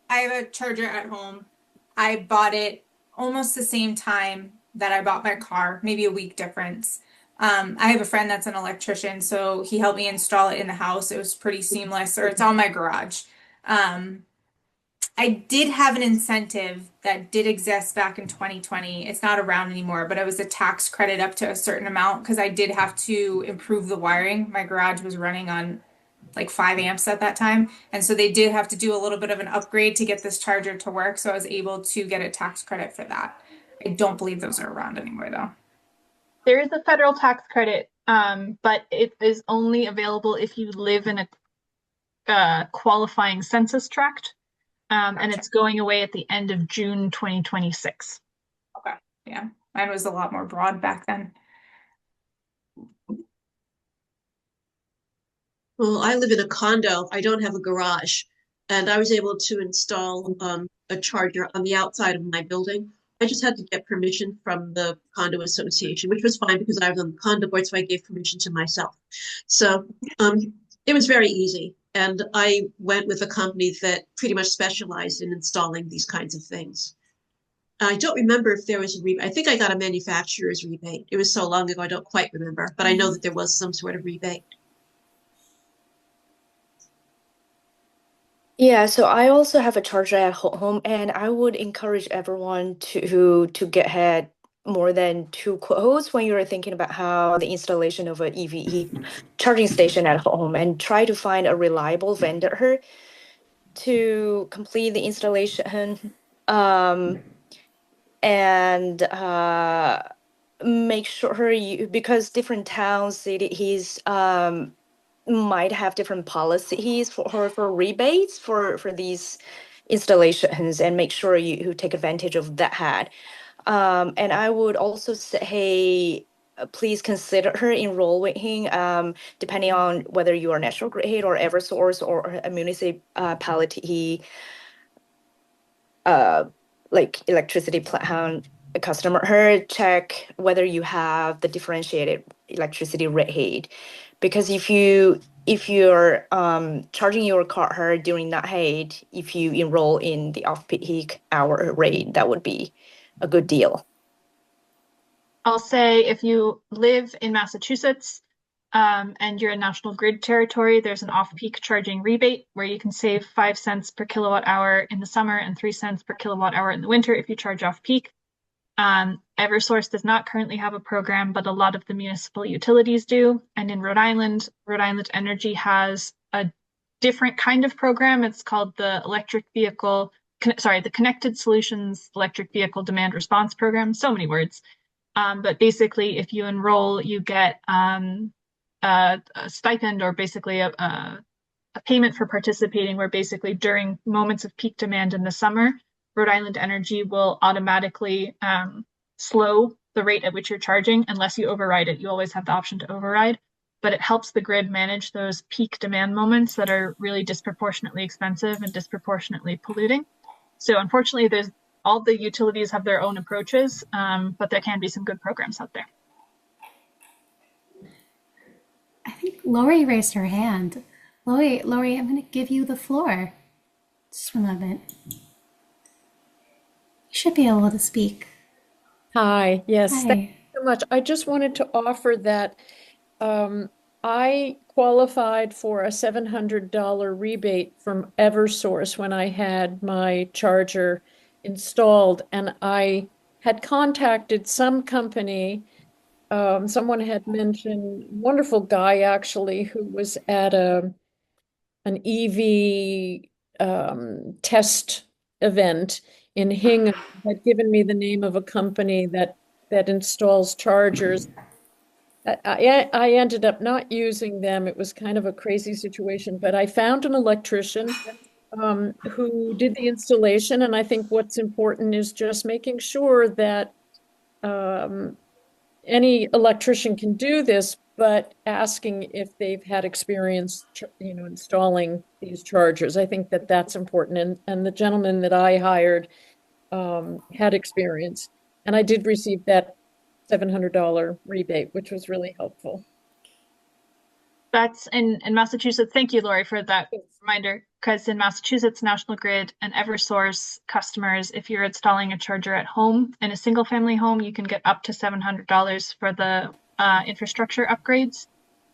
I have a charger at home. I bought it almost the same time that I bought my car, maybe a week difference. I have a friend that's an electrician, so he helped me install it in the house. It was pretty seamless, or it's on my garage. I did have an incentive that did exist back in 2020. It's not around anymore, but it was a tax credit up to a certain amount because I did have to improve the wiring. My garage was running on like 5 amps at that time. And so they did have to do a little bit of an upgrade to get this charger to work. So I was able to get a tax credit for that. I don't believe those are around anymore though. There is a federal tax credit, but it is only available if you live in a qualifying census tract. And it's going away at the end of June 2026. Okay. Yeah. Mine was a lot more broad back then. Well, I live in a condo. I don't have a garage, and I was able to install a charger on the outside of my building. I just had to get permission from the condo association, which was fine because I was on the condo board, so I gave permission to myself. So it was very easy, and I went with a company that pretty much specialized in installing these kinds of things. I don't remember if there was a rebate. I think I got a manufacturer's rebate. It was so long ago, I don't quite remember, but I know that there was some sort of rebate. yeah, so I also have a charger at home, and I would encourage everyone to get more than 2 quotes when you're thinking about how the installation of an EV charging station at home, and try to find a reliable vendor to complete the installation. And make sure because different towns, cities, might have different policies for rebates for these installations, and make sure you take advantage of that. And I would also say, please consider enrolling, depending on whether you are National Grid or Eversource or a municipality, like electricity plant customer, check whether you have the differentiated electricity rate. Because if you're charging your car during night, if you enroll in the off-peak hour rate, that would be a good deal. I'll say if you live in Massachusetts and you're in National Grid territory, there's an off-peak charging rebate where you can save 5 cents per kilowatt hour in the summer and 3 cents per kilowatt hour in the winter if you charge off-peak. Eversource does not currently have a program, but a lot of the municipal utilities do. And in Rhode Island Energy has a different kind of program. It's called the the Connected Solutions Electric Vehicle Demand Response Program. So many words. But basically, if you enroll, you get a stipend, or basically a a payment for participating, where basically during moments of peak demand in the summer, Rhode Island Energy will automatically slow the rate at which you're charging unless you override it. You always have the option to override, but it helps the grid manage those peak demand moments that are really disproportionately expensive and disproportionately polluting. So unfortunately, all the utilities have their own approaches, but there can be some good programs out there. I think Lori raised her hand. Lori, I'm going to give you the floor. Just a moment. You should be able to speak. Hi, yes, thank Hi. you so much. I just wanted to offer that I qualified for a $700 rebate from Eversource when I had my charger installed, and I had contacted some company. Someone had mentioned, wonderful guy actually, who was at an EV test event in Hingham, had given me the name of a company that installs chargers. I ended up not using them. It was kind of a crazy situation, but I found an electrician who did the installation, and I think what's important is just making sure that any electrician can do this, but asking if they've had experience, installing these chargers. I think that that's important. And the gentleman that I hired had experience, and I did receive that $700 rebate, which was really helpful. That's in Massachusetts. Thank you, Lori, for that reminder. Because in Massachusetts, National Grid and Eversource customers, if you're installing a charger at home in a single family home, you can get up to $700 for the infrastructure upgrades.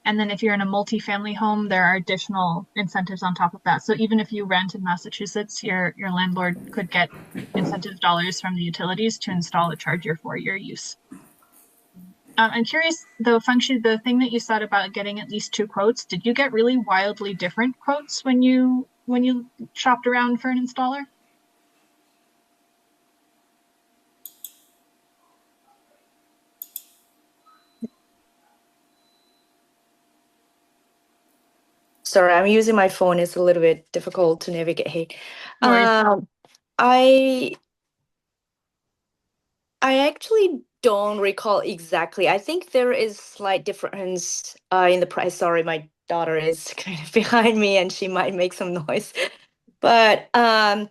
And then if you're in a multi-family home, there are additional incentives on top of that. So even if you rent in Massachusetts, your landlord could get incentive dollars from the utilities to install a charger for your use. I'm curious, though, Fengshu, the thing that you said about getting at least 2 quotes, did you get really wildly different quotes when you shopped around for an installer? Sorry, I'm using my phone. It's a little bit difficult to navigate. No worries. I actually don't recall exactly. I think there is slight difference in the price. Sorry, my daughter is kind of behind me and she might make some noise. But I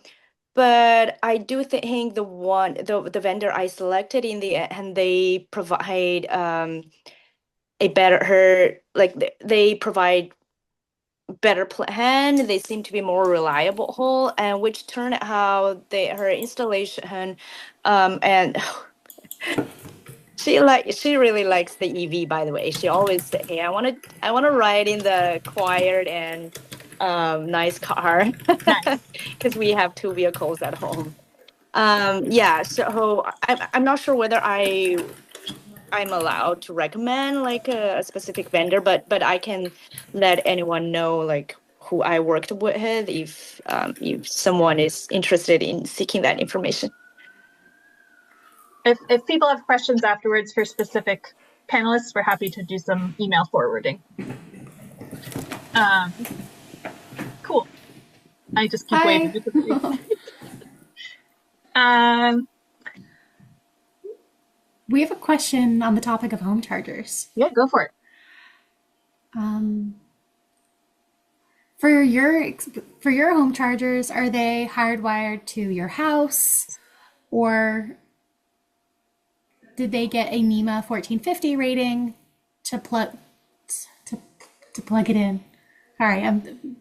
do think the vendor I selected in the end, they provide they provide better plan. They seem to be more reliable, and which turned out how her installation and she really likes the EV, by the way. She always say, hey, I want to ride in the quiet and nice car, because we have 2 vehicles at home. Yeah, so I'm not sure whether I'm allowed to recommend like a specific vendor, but I can let anyone know like who I worked with if someone is interested in seeking that information. If people have questions afterwards for specific panelists, we're happy to do some email forwarding. Cool. I just keep waving. We have a question on the topic of home chargers. Yeah, go for it. For your home chargers, are they hardwired to your house, or did they get a NEMA 1450 rating to plug it in? Sorry, I'm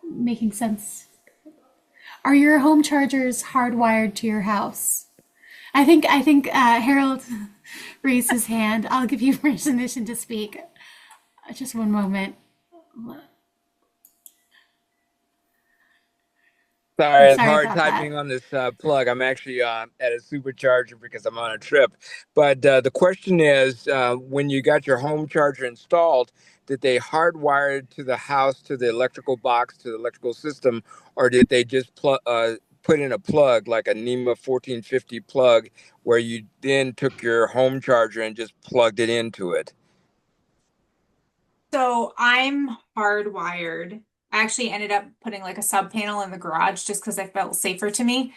making sense. Are your home chargers hardwired to your house? I think Harold raised his hand. I'll give you permission to speak. Just one moment. Sorry, it's Sorry hard about typing that. on this plug. I'm actually at a supercharger because I'm on a trip. But the question is, when you got your home charger installed, did they hardwire it to the house, to the electrical box, to the electrical system, or did they just put in a plug, like a NEMA 1450 plug, where you then took your home charger and just plugged it into it? So I'm hardwired. I actually ended up putting like a sub panel in the garage just because I felt safer to me.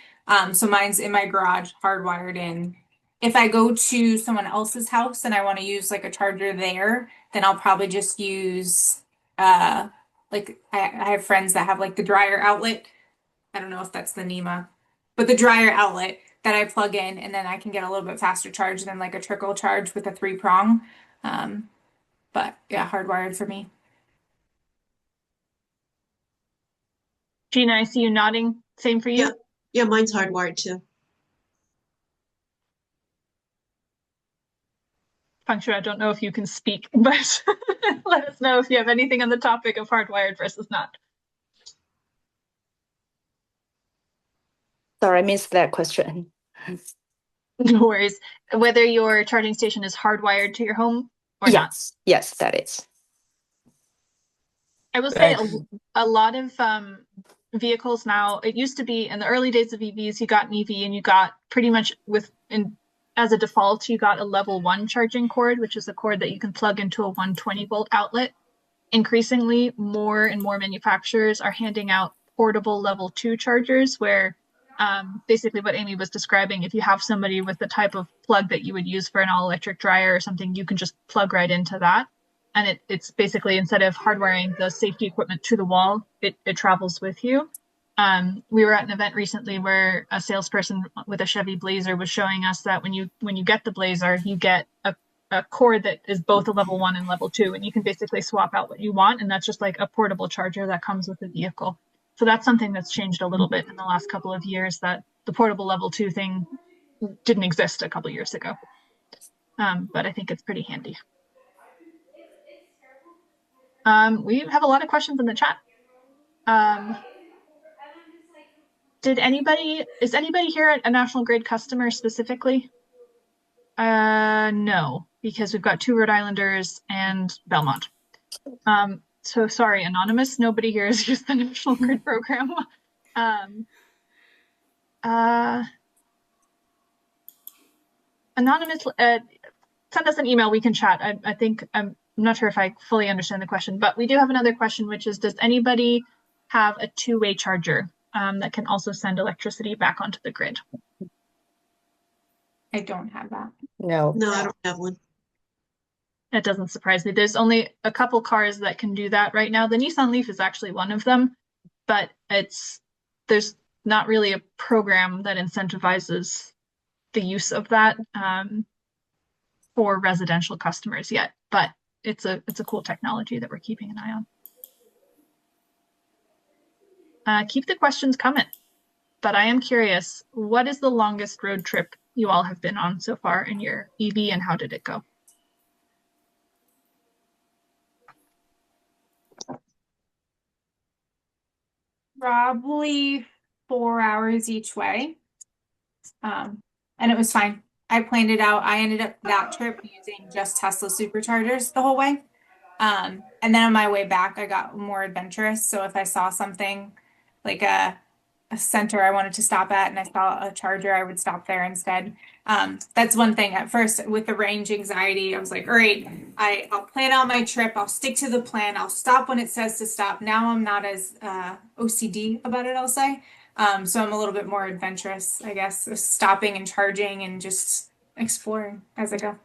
So mine's in my garage, hardwired in. If I go to someone else's house and I want to use like a charger there, then I'll probably just use like I have friends that have like the dryer outlet. I don't know if that's the NEMA, but the dryer outlet that I plug in and then I can get a little bit faster charge than like a trickle charge with a 3-prong. Um, but yeah, hardwired for me. Gina, I see you nodding. Same for you? Yeah, yeah, mine's hardwired too. Feng Shui, I don't know if you can speak, but let us know if you have anything on the topic of hardwired versus not. Sorry, I missed that question. No worries. Whether your charging station is hardwired to your home or not. Yes, that is. I will say Thanks. a lot of vehicles now, it used to be in the early days of EVs, you got an EV and you got pretty much as a default, you got a level 1 charging cord, which is a cord that you can plug into a 120 volt outlet. Increasingly, more and more manufacturers are handing out portable level 2 chargers where basically what Amy was describing, if you have somebody with the type of plug that you would use for an all-electric dryer or something, you can just plug right into that. And it's basically, instead of hardwiring the safety equipment to the wall, it travels with you. We were at an event recently where a salesperson with a Chevy Blazer was showing us that when you get the Blazer, you get a cord that is both a level 1 and level 2, and you can basically swap out what you want, and that's just like a portable charger that comes with the vehicle. So that's something that's changed a little bit in the last couple of years, that the portable level 2 thing didn't exist a couple years ago. But I think it's pretty handy. We have a lot of questions in the chat. Is anybody here a National Grid customer specifically? No, because we've got 2 Rhode Islanders and Belmont. So sorry, Anonymous, nobody here has used the National Grid program. Anonymous, send us an email, we can chat. I think, I'm not sure if I fully understand the question, but we do have another question, which is, does anybody have a 2-way charger that can also send electricity back onto the grid? I don't have that. No. No, I don't have one. That doesn't surprise me. There's only a couple cars that can do that right now. The Nissan Leaf is actually one of them, but there's not really a program that incentivizes the use of that for residential customers yet. But it's a cool technology that we're keeping an eye on. Keep the questions coming. But I am curious, what is the longest road trip you all have been on so far in your EV, and how did it go? Probably 4 hours each way. And it was fine. I planned it out. I ended up that trip using just Tesla superchargers the whole way. And then on my way back, I got more adventurous. So if I saw something like a center I wanted to stop at and I saw a charger, I would stop there instead. That's one thing. At first, with the range anxiety, I was like, all right, I'll plan out my trip. I'll stick to the plan. I'll stop when it says to stop. Now I'm not as OCD about it, I'll say. So I'm a little bit more adventurous, I guess, stopping and charging and just exploring as I go.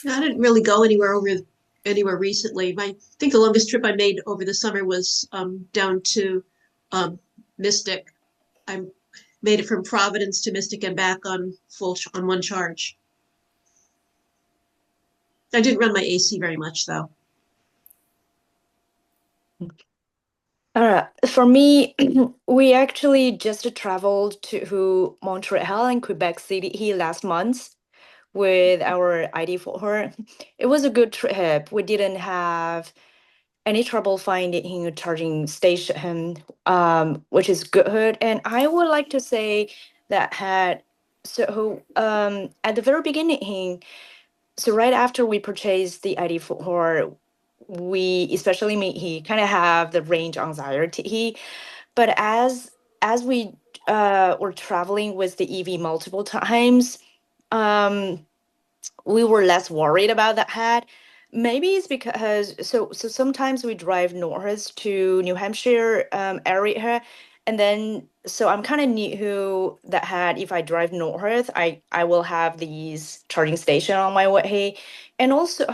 I didn't really go anywhere recently. I think the longest trip I made over the summer was down to Mystic. I made it from Providence to Mystic and back on one charge. I didn't run my AC very much though. For me, we actually just traveled to Montreal and Quebec City last month with our ID4. It was a good trip. We didn't have any trouble finding a charging station, which is good. And I would like to say that at the very beginning, so right after we purchased the ID4, we, especially me, he kind of have the range anxiety. But as we were traveling with the EV multiple times, we were less worried about that hat. Maybe it's because so sometimes we drive north to New Hampshire area, and then so I'm kind of new that had if I drive north, I will have these charging station on my way, and also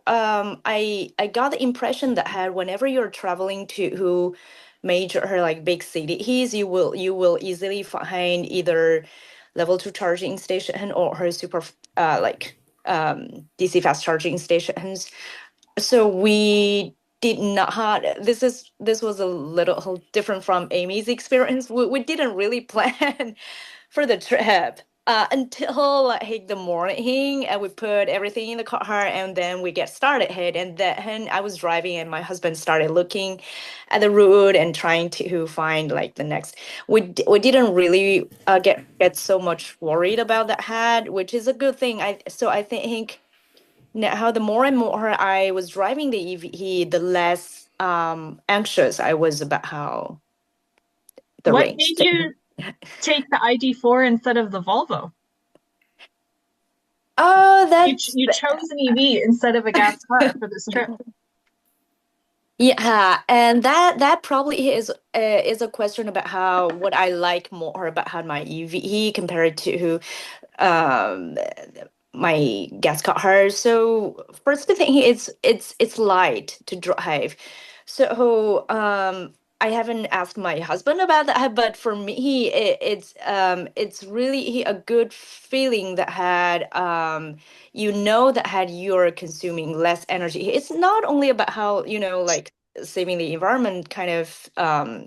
I got the impression that had whenever you're traveling to major like big cities, you will easily find either level 2 charging station or her super DC fast charging stations. So we did not have this was a little different from Amy's experience. We didn't really plan for the trip until like the morning, and we put everything in the car and then we get started ahead. And then I was driving and my husband started looking at the route and trying to find like the next. We didn't really get so much worried about that hat, which is a good thing. I think now the more and more I was driving the EV, the less anxious I was about how the What range. made you take the ID4 instead of the Volvo? Oh, You chose an EV instead of a gas car for this trip. Yeah, and that probably is a question about how what I like more about how my EV compared to um my gas car. So first thing it's light to drive. So I haven't asked my husband about that, but for me it's really a good feeling that had that had you're consuming less energy. It's not only about how like saving the environment kind of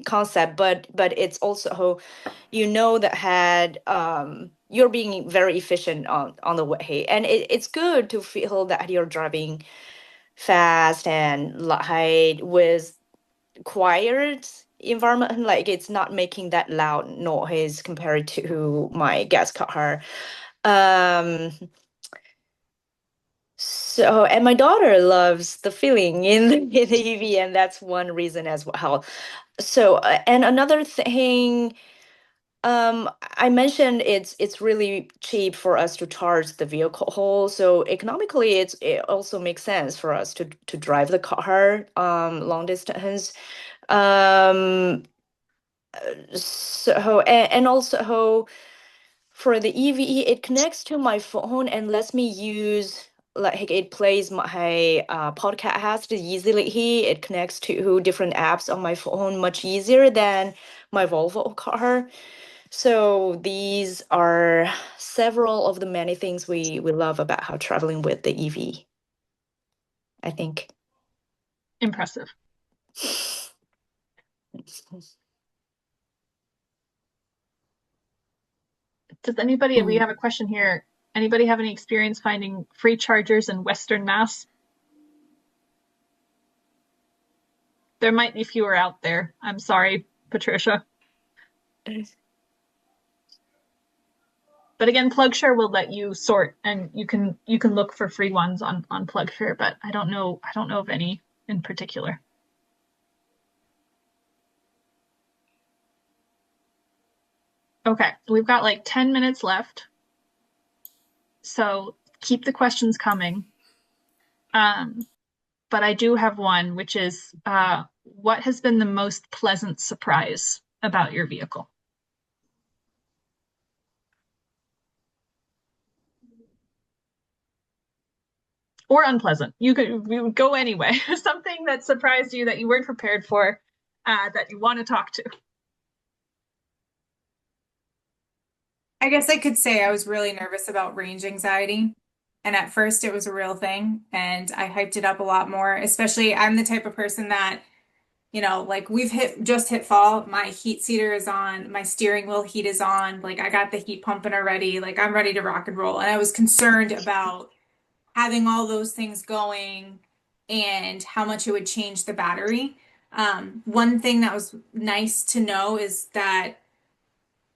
concept, but it's also how that had you're being very efficient on the way, and it's good to feel that you're driving fast and light with quiet environment, like it's not making that loud noise compared to my gas car. um and my daughter loves the feeling in in the EV, and that's one reason as well. So and another thing, I mentioned it's really cheap for us to charge the vehicle, so economically it also makes sense for us to drive the car long distance. Um, and also for the EV, it connects to my phone and lets me use like it plays my podcast easily. It connects to different apps on my phone much easier than my Volvo car. So these are several of the many things we love about how traveling with the EV, I think. Impressive. Does anybody, we have a question here. Anybody have any experience finding free chargers in Western Mass? There might be fewer out there. I'm sorry, Patricia. But again, PlugShare will let you sort, and you can look for free ones on PlugShare, but I don't know of any in particular. Okay, we've got like 10 minutes left. So keep the questions coming. But I do have one, which is what has been the most pleasant surprise about your vehicle? Or unpleasant. You would go anyway. Something that surprised you that you weren't prepared for, that you want to talk to. I guess I could say I was really nervous about range anxiety. And at first it was a real thing, and I hyped it up a lot more. Especially, I'm the type of person that, like we've just hit fall. My heat seater is on, my steering wheel heat is on, like I got the heat pumping already, like I'm ready to rock and roll. And I was concerned about having all those things going and how much it would change the battery. One thing that was nice to know is that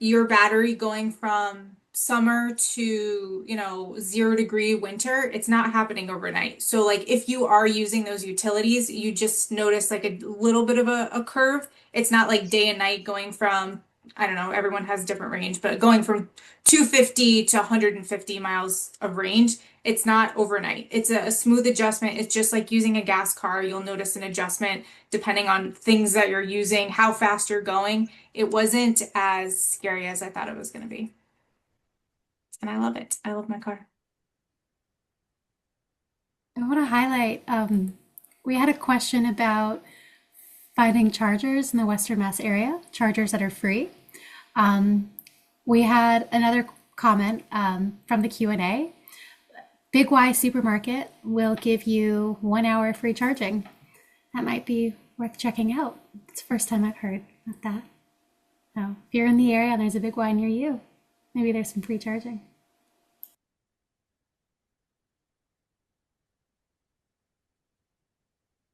your battery going from summer to 0-degree winter, it's not happening overnight. So like if you are using those utilities, you just notice like a little bit of a curve. It's not like day and night going from I don't know, everyone has different range, but going from 250 to 150 miles of range, it's not overnight. It's a smooth adjustment. It's just like using a gas car. You'll notice an adjustment depending on things that you're using, how fast you're going. It wasn't as scary as I thought it was going to be. And I love it. I love my car. I want to highlight, we had a question about finding chargers in the Western Mass area, chargers that are free. We had another comment from the Q&A. Big Y Supermarket will give you 1 hour free charging. That might be worth checking out. It's the first time I've heard of that. So if you're in the area and there's a Big Y near you, maybe there's some free charging.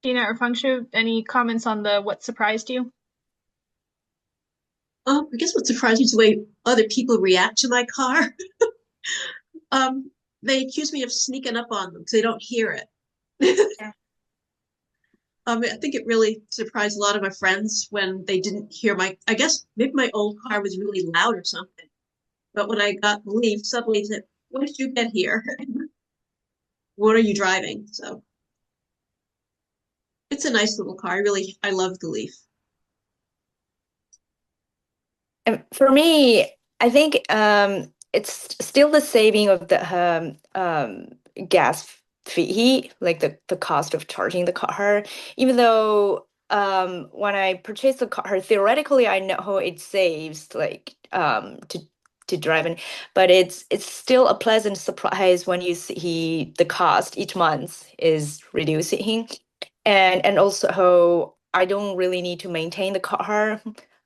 Gina or Fangshu, any comments on what surprised you? I guess what surprised me is the way other people react to my car. They accuse me of sneaking up on them because they don't hear it. Yeah. I think it really surprised a lot of my friends when they didn't hear I guess maybe my old car was really loud or something. But when I got the Leaf, suddenly said, "When did you get here? What are you driving?" So it's a nice little car. I love the Leaf. And for me, I think it's still the saving of the gas fee, like the cost of charging the car. Even though when I purchased the car, theoretically I know it saves like to drive in, but it's still a pleasant surprise when you see the cost each month is reducing, and also I don't really need to maintain the car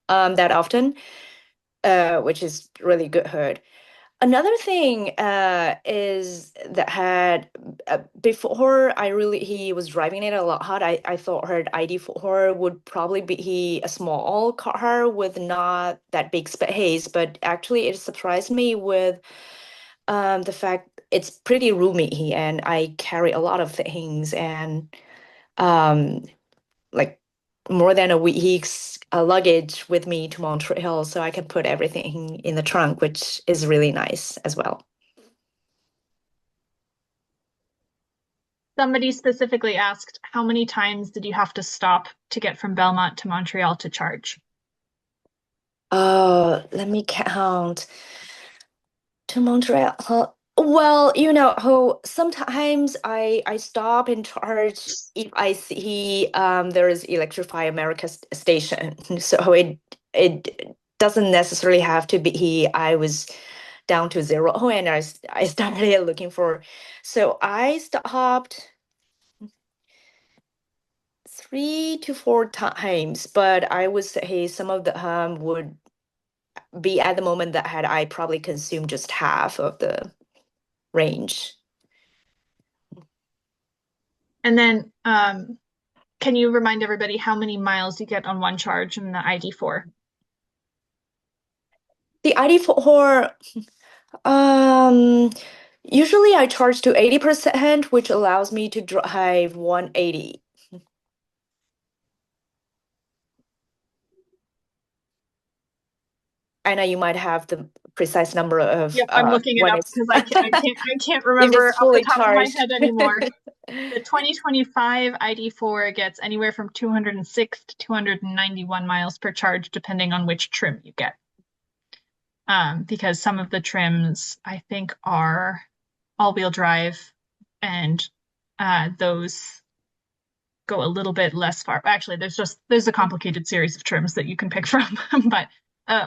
that often, which is really good. Another thing is that had before he was driving it a lot hot. I thought her ID4 would probably be a small car with not that big space, but actually it surprised me with the fact it's pretty roomy and I carry a lot of things and like more than a week's luggage with me to Montreal, so I can put everything in the trunk, which is really nice as well. Somebody specifically asked, how many times did you have to stop to get from Belmont to Montreal to charge? Let me count. To Montreal. Well, sometimes I stop and charge if I see there is Electrify America station. So it doesn't necessarily have to be I was down to zero and I started looking for. So I stopped 3 to 4 times, but I would say some of the would be at the moment that had I probably consumed just half of the range. And then can you remind everybody how many miles you get on one charge in the ID4? The ID4, usually I charge to 80%, which allows me to drive 180. I know you might have the precise number of Yep, I'm looking it up because I can't remember off the top of my head anymore. The 2025 ID4 gets anywhere from 206 to 291 miles per charge, depending on which trim you get. Because some of the trims I think are all-wheel drive, and those go a little bit less far. Actually, there's a complicated series of trims that you can pick from, but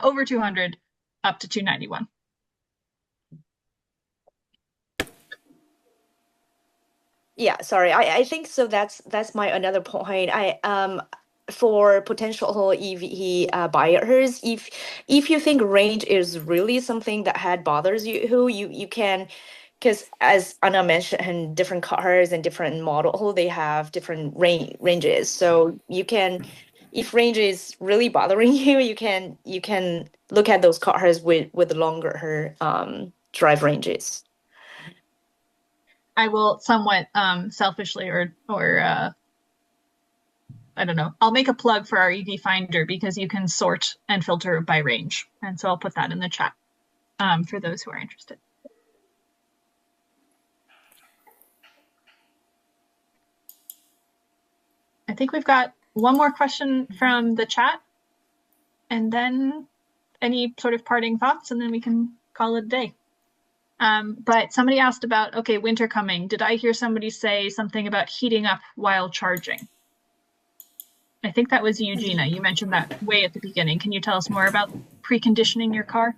over 200 up to 291. Yeah, sorry. I think so. That's my another point. For potential EV buyers, if you think range is really something that had bothers you can, because as Anna mentioned, different cars and different model, they have different ranges. So you can, if range is really bothering you, you can look at those cars with longer drive ranges. I will somewhat selfishly or I don't know. I'll make a plug for our EV Finder because you can sort and filter by range. And so I'll put that in the chat for those who are interested. I think we've got one more question from the chat, and then any sort of parting thoughts, and then we can call it a day. But somebody asked about, okay, winter coming. Did I hear somebody say something about heating up while charging? I think that was Eugenia. You mentioned that way at the beginning. Can you tell us more about preconditioning your car?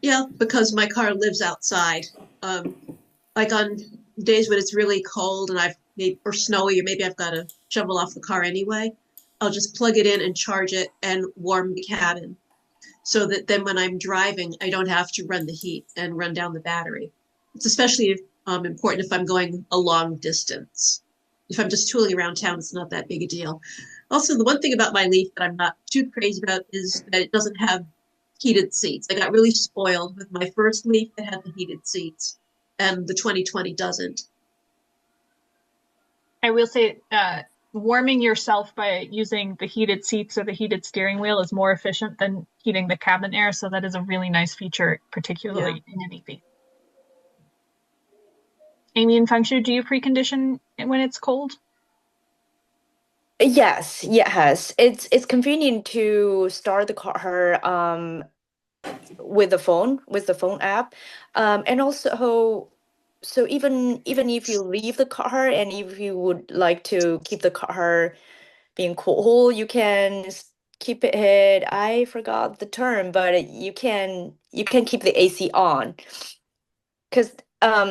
Yeah, because my car lives outside. Like on days when it's really cold and or snowy, or maybe I've got to shovel off the car anyway, I'll just plug it in and charge it and warm the cabin, so that then when I'm driving, I don't have to run the heat and run down the battery. It's especially important if I'm going a long distance. If I'm just tooling around town, it's not that big a deal. Also, the one thing about my Leaf that I'm not too crazy about is that it doesn't have heated seats. I got really spoiled with my first Leaf that had the heated seats, and the 2020 doesn't. I will say warming yourself by using the heated seats or the heated steering wheel is more efficient than heating the cabin air. So that is a really nice feature, particularly in an EV. Amy and Fangshu, do you precondition when it's cold? Yes, yes. It's convenient to start the car with the phone app. And also, so even if you leave the car and if you would like to keep the car being cool, you can keep it, I forgot the term, but you can keep the AC on. Because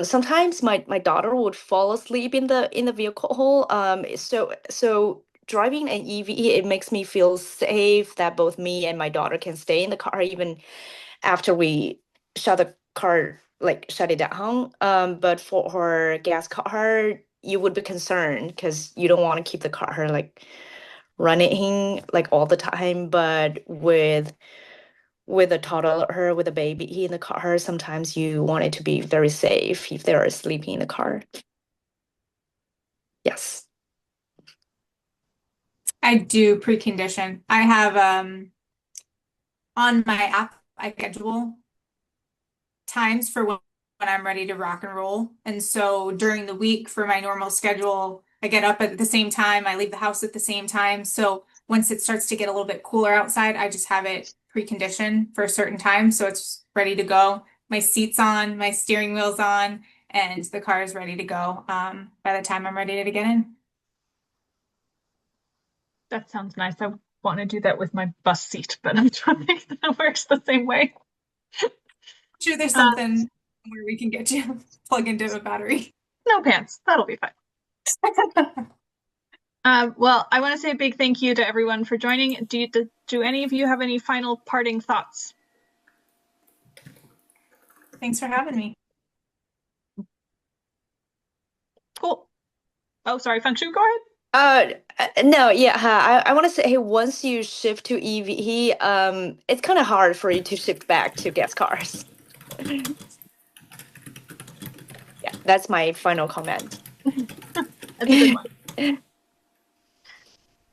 sometimes my daughter would fall asleep in the vehicle. So driving an EV, it makes me feel safe that both me and my daughter can stay in the car even after we shut the car, like shut it down. But for her gas car, you would be concerned because you don't want to keep the car like running like all the time. But with a toddler, with a baby in the car, sometimes you want it to be very safe if they're sleeping in the car. Yes. I do precondition. I have on my app, I schedule times for when I'm ready to rock and roll. And so during the week for my normal schedule, I get up at the same time, I leave the house at the same time. So once it starts to get a little bit cooler outside, I just have it preconditioned for a certain time. So it's ready to go. My seat's on, my steering wheel's on, and the car is ready to go by the time I'm ready to get in. That sounds nice. I want to do that with my bus seat, but I'm trying to think that works the same way. I'm sure there's something where we can get you plug into a battery. No pants. That'll be fine. Well, I want to say a big thank you to everyone for joining. Do any of you have any final parting thoughts? Thanks for having me. Cool. Oh, sorry, Fangshu, go ahead. No, yeah, I want to say, hey, once you shift to EV, it's kind of hard for you to shift back to gas cars. Yeah, that's my final comment. That's a good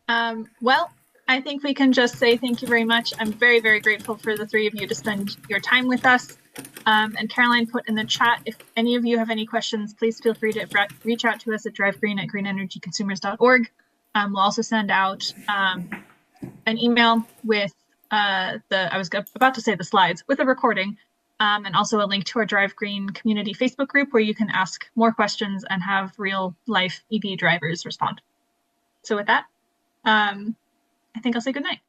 one. Well, I think we can just say thank you very much. I'm very, very grateful for the three of you to spend your time with us. And Caroline put in the chat, if any of you have any questions, please feel free to reach out to us at drivegreen@greenenergyconsumers.org. We'll also send out an email with I was about to say the slides, with a recording, and also a link to our Drive Green community Facebook group where you can ask more questions and have real life EV drivers respond. So with that, I think I'll say good night.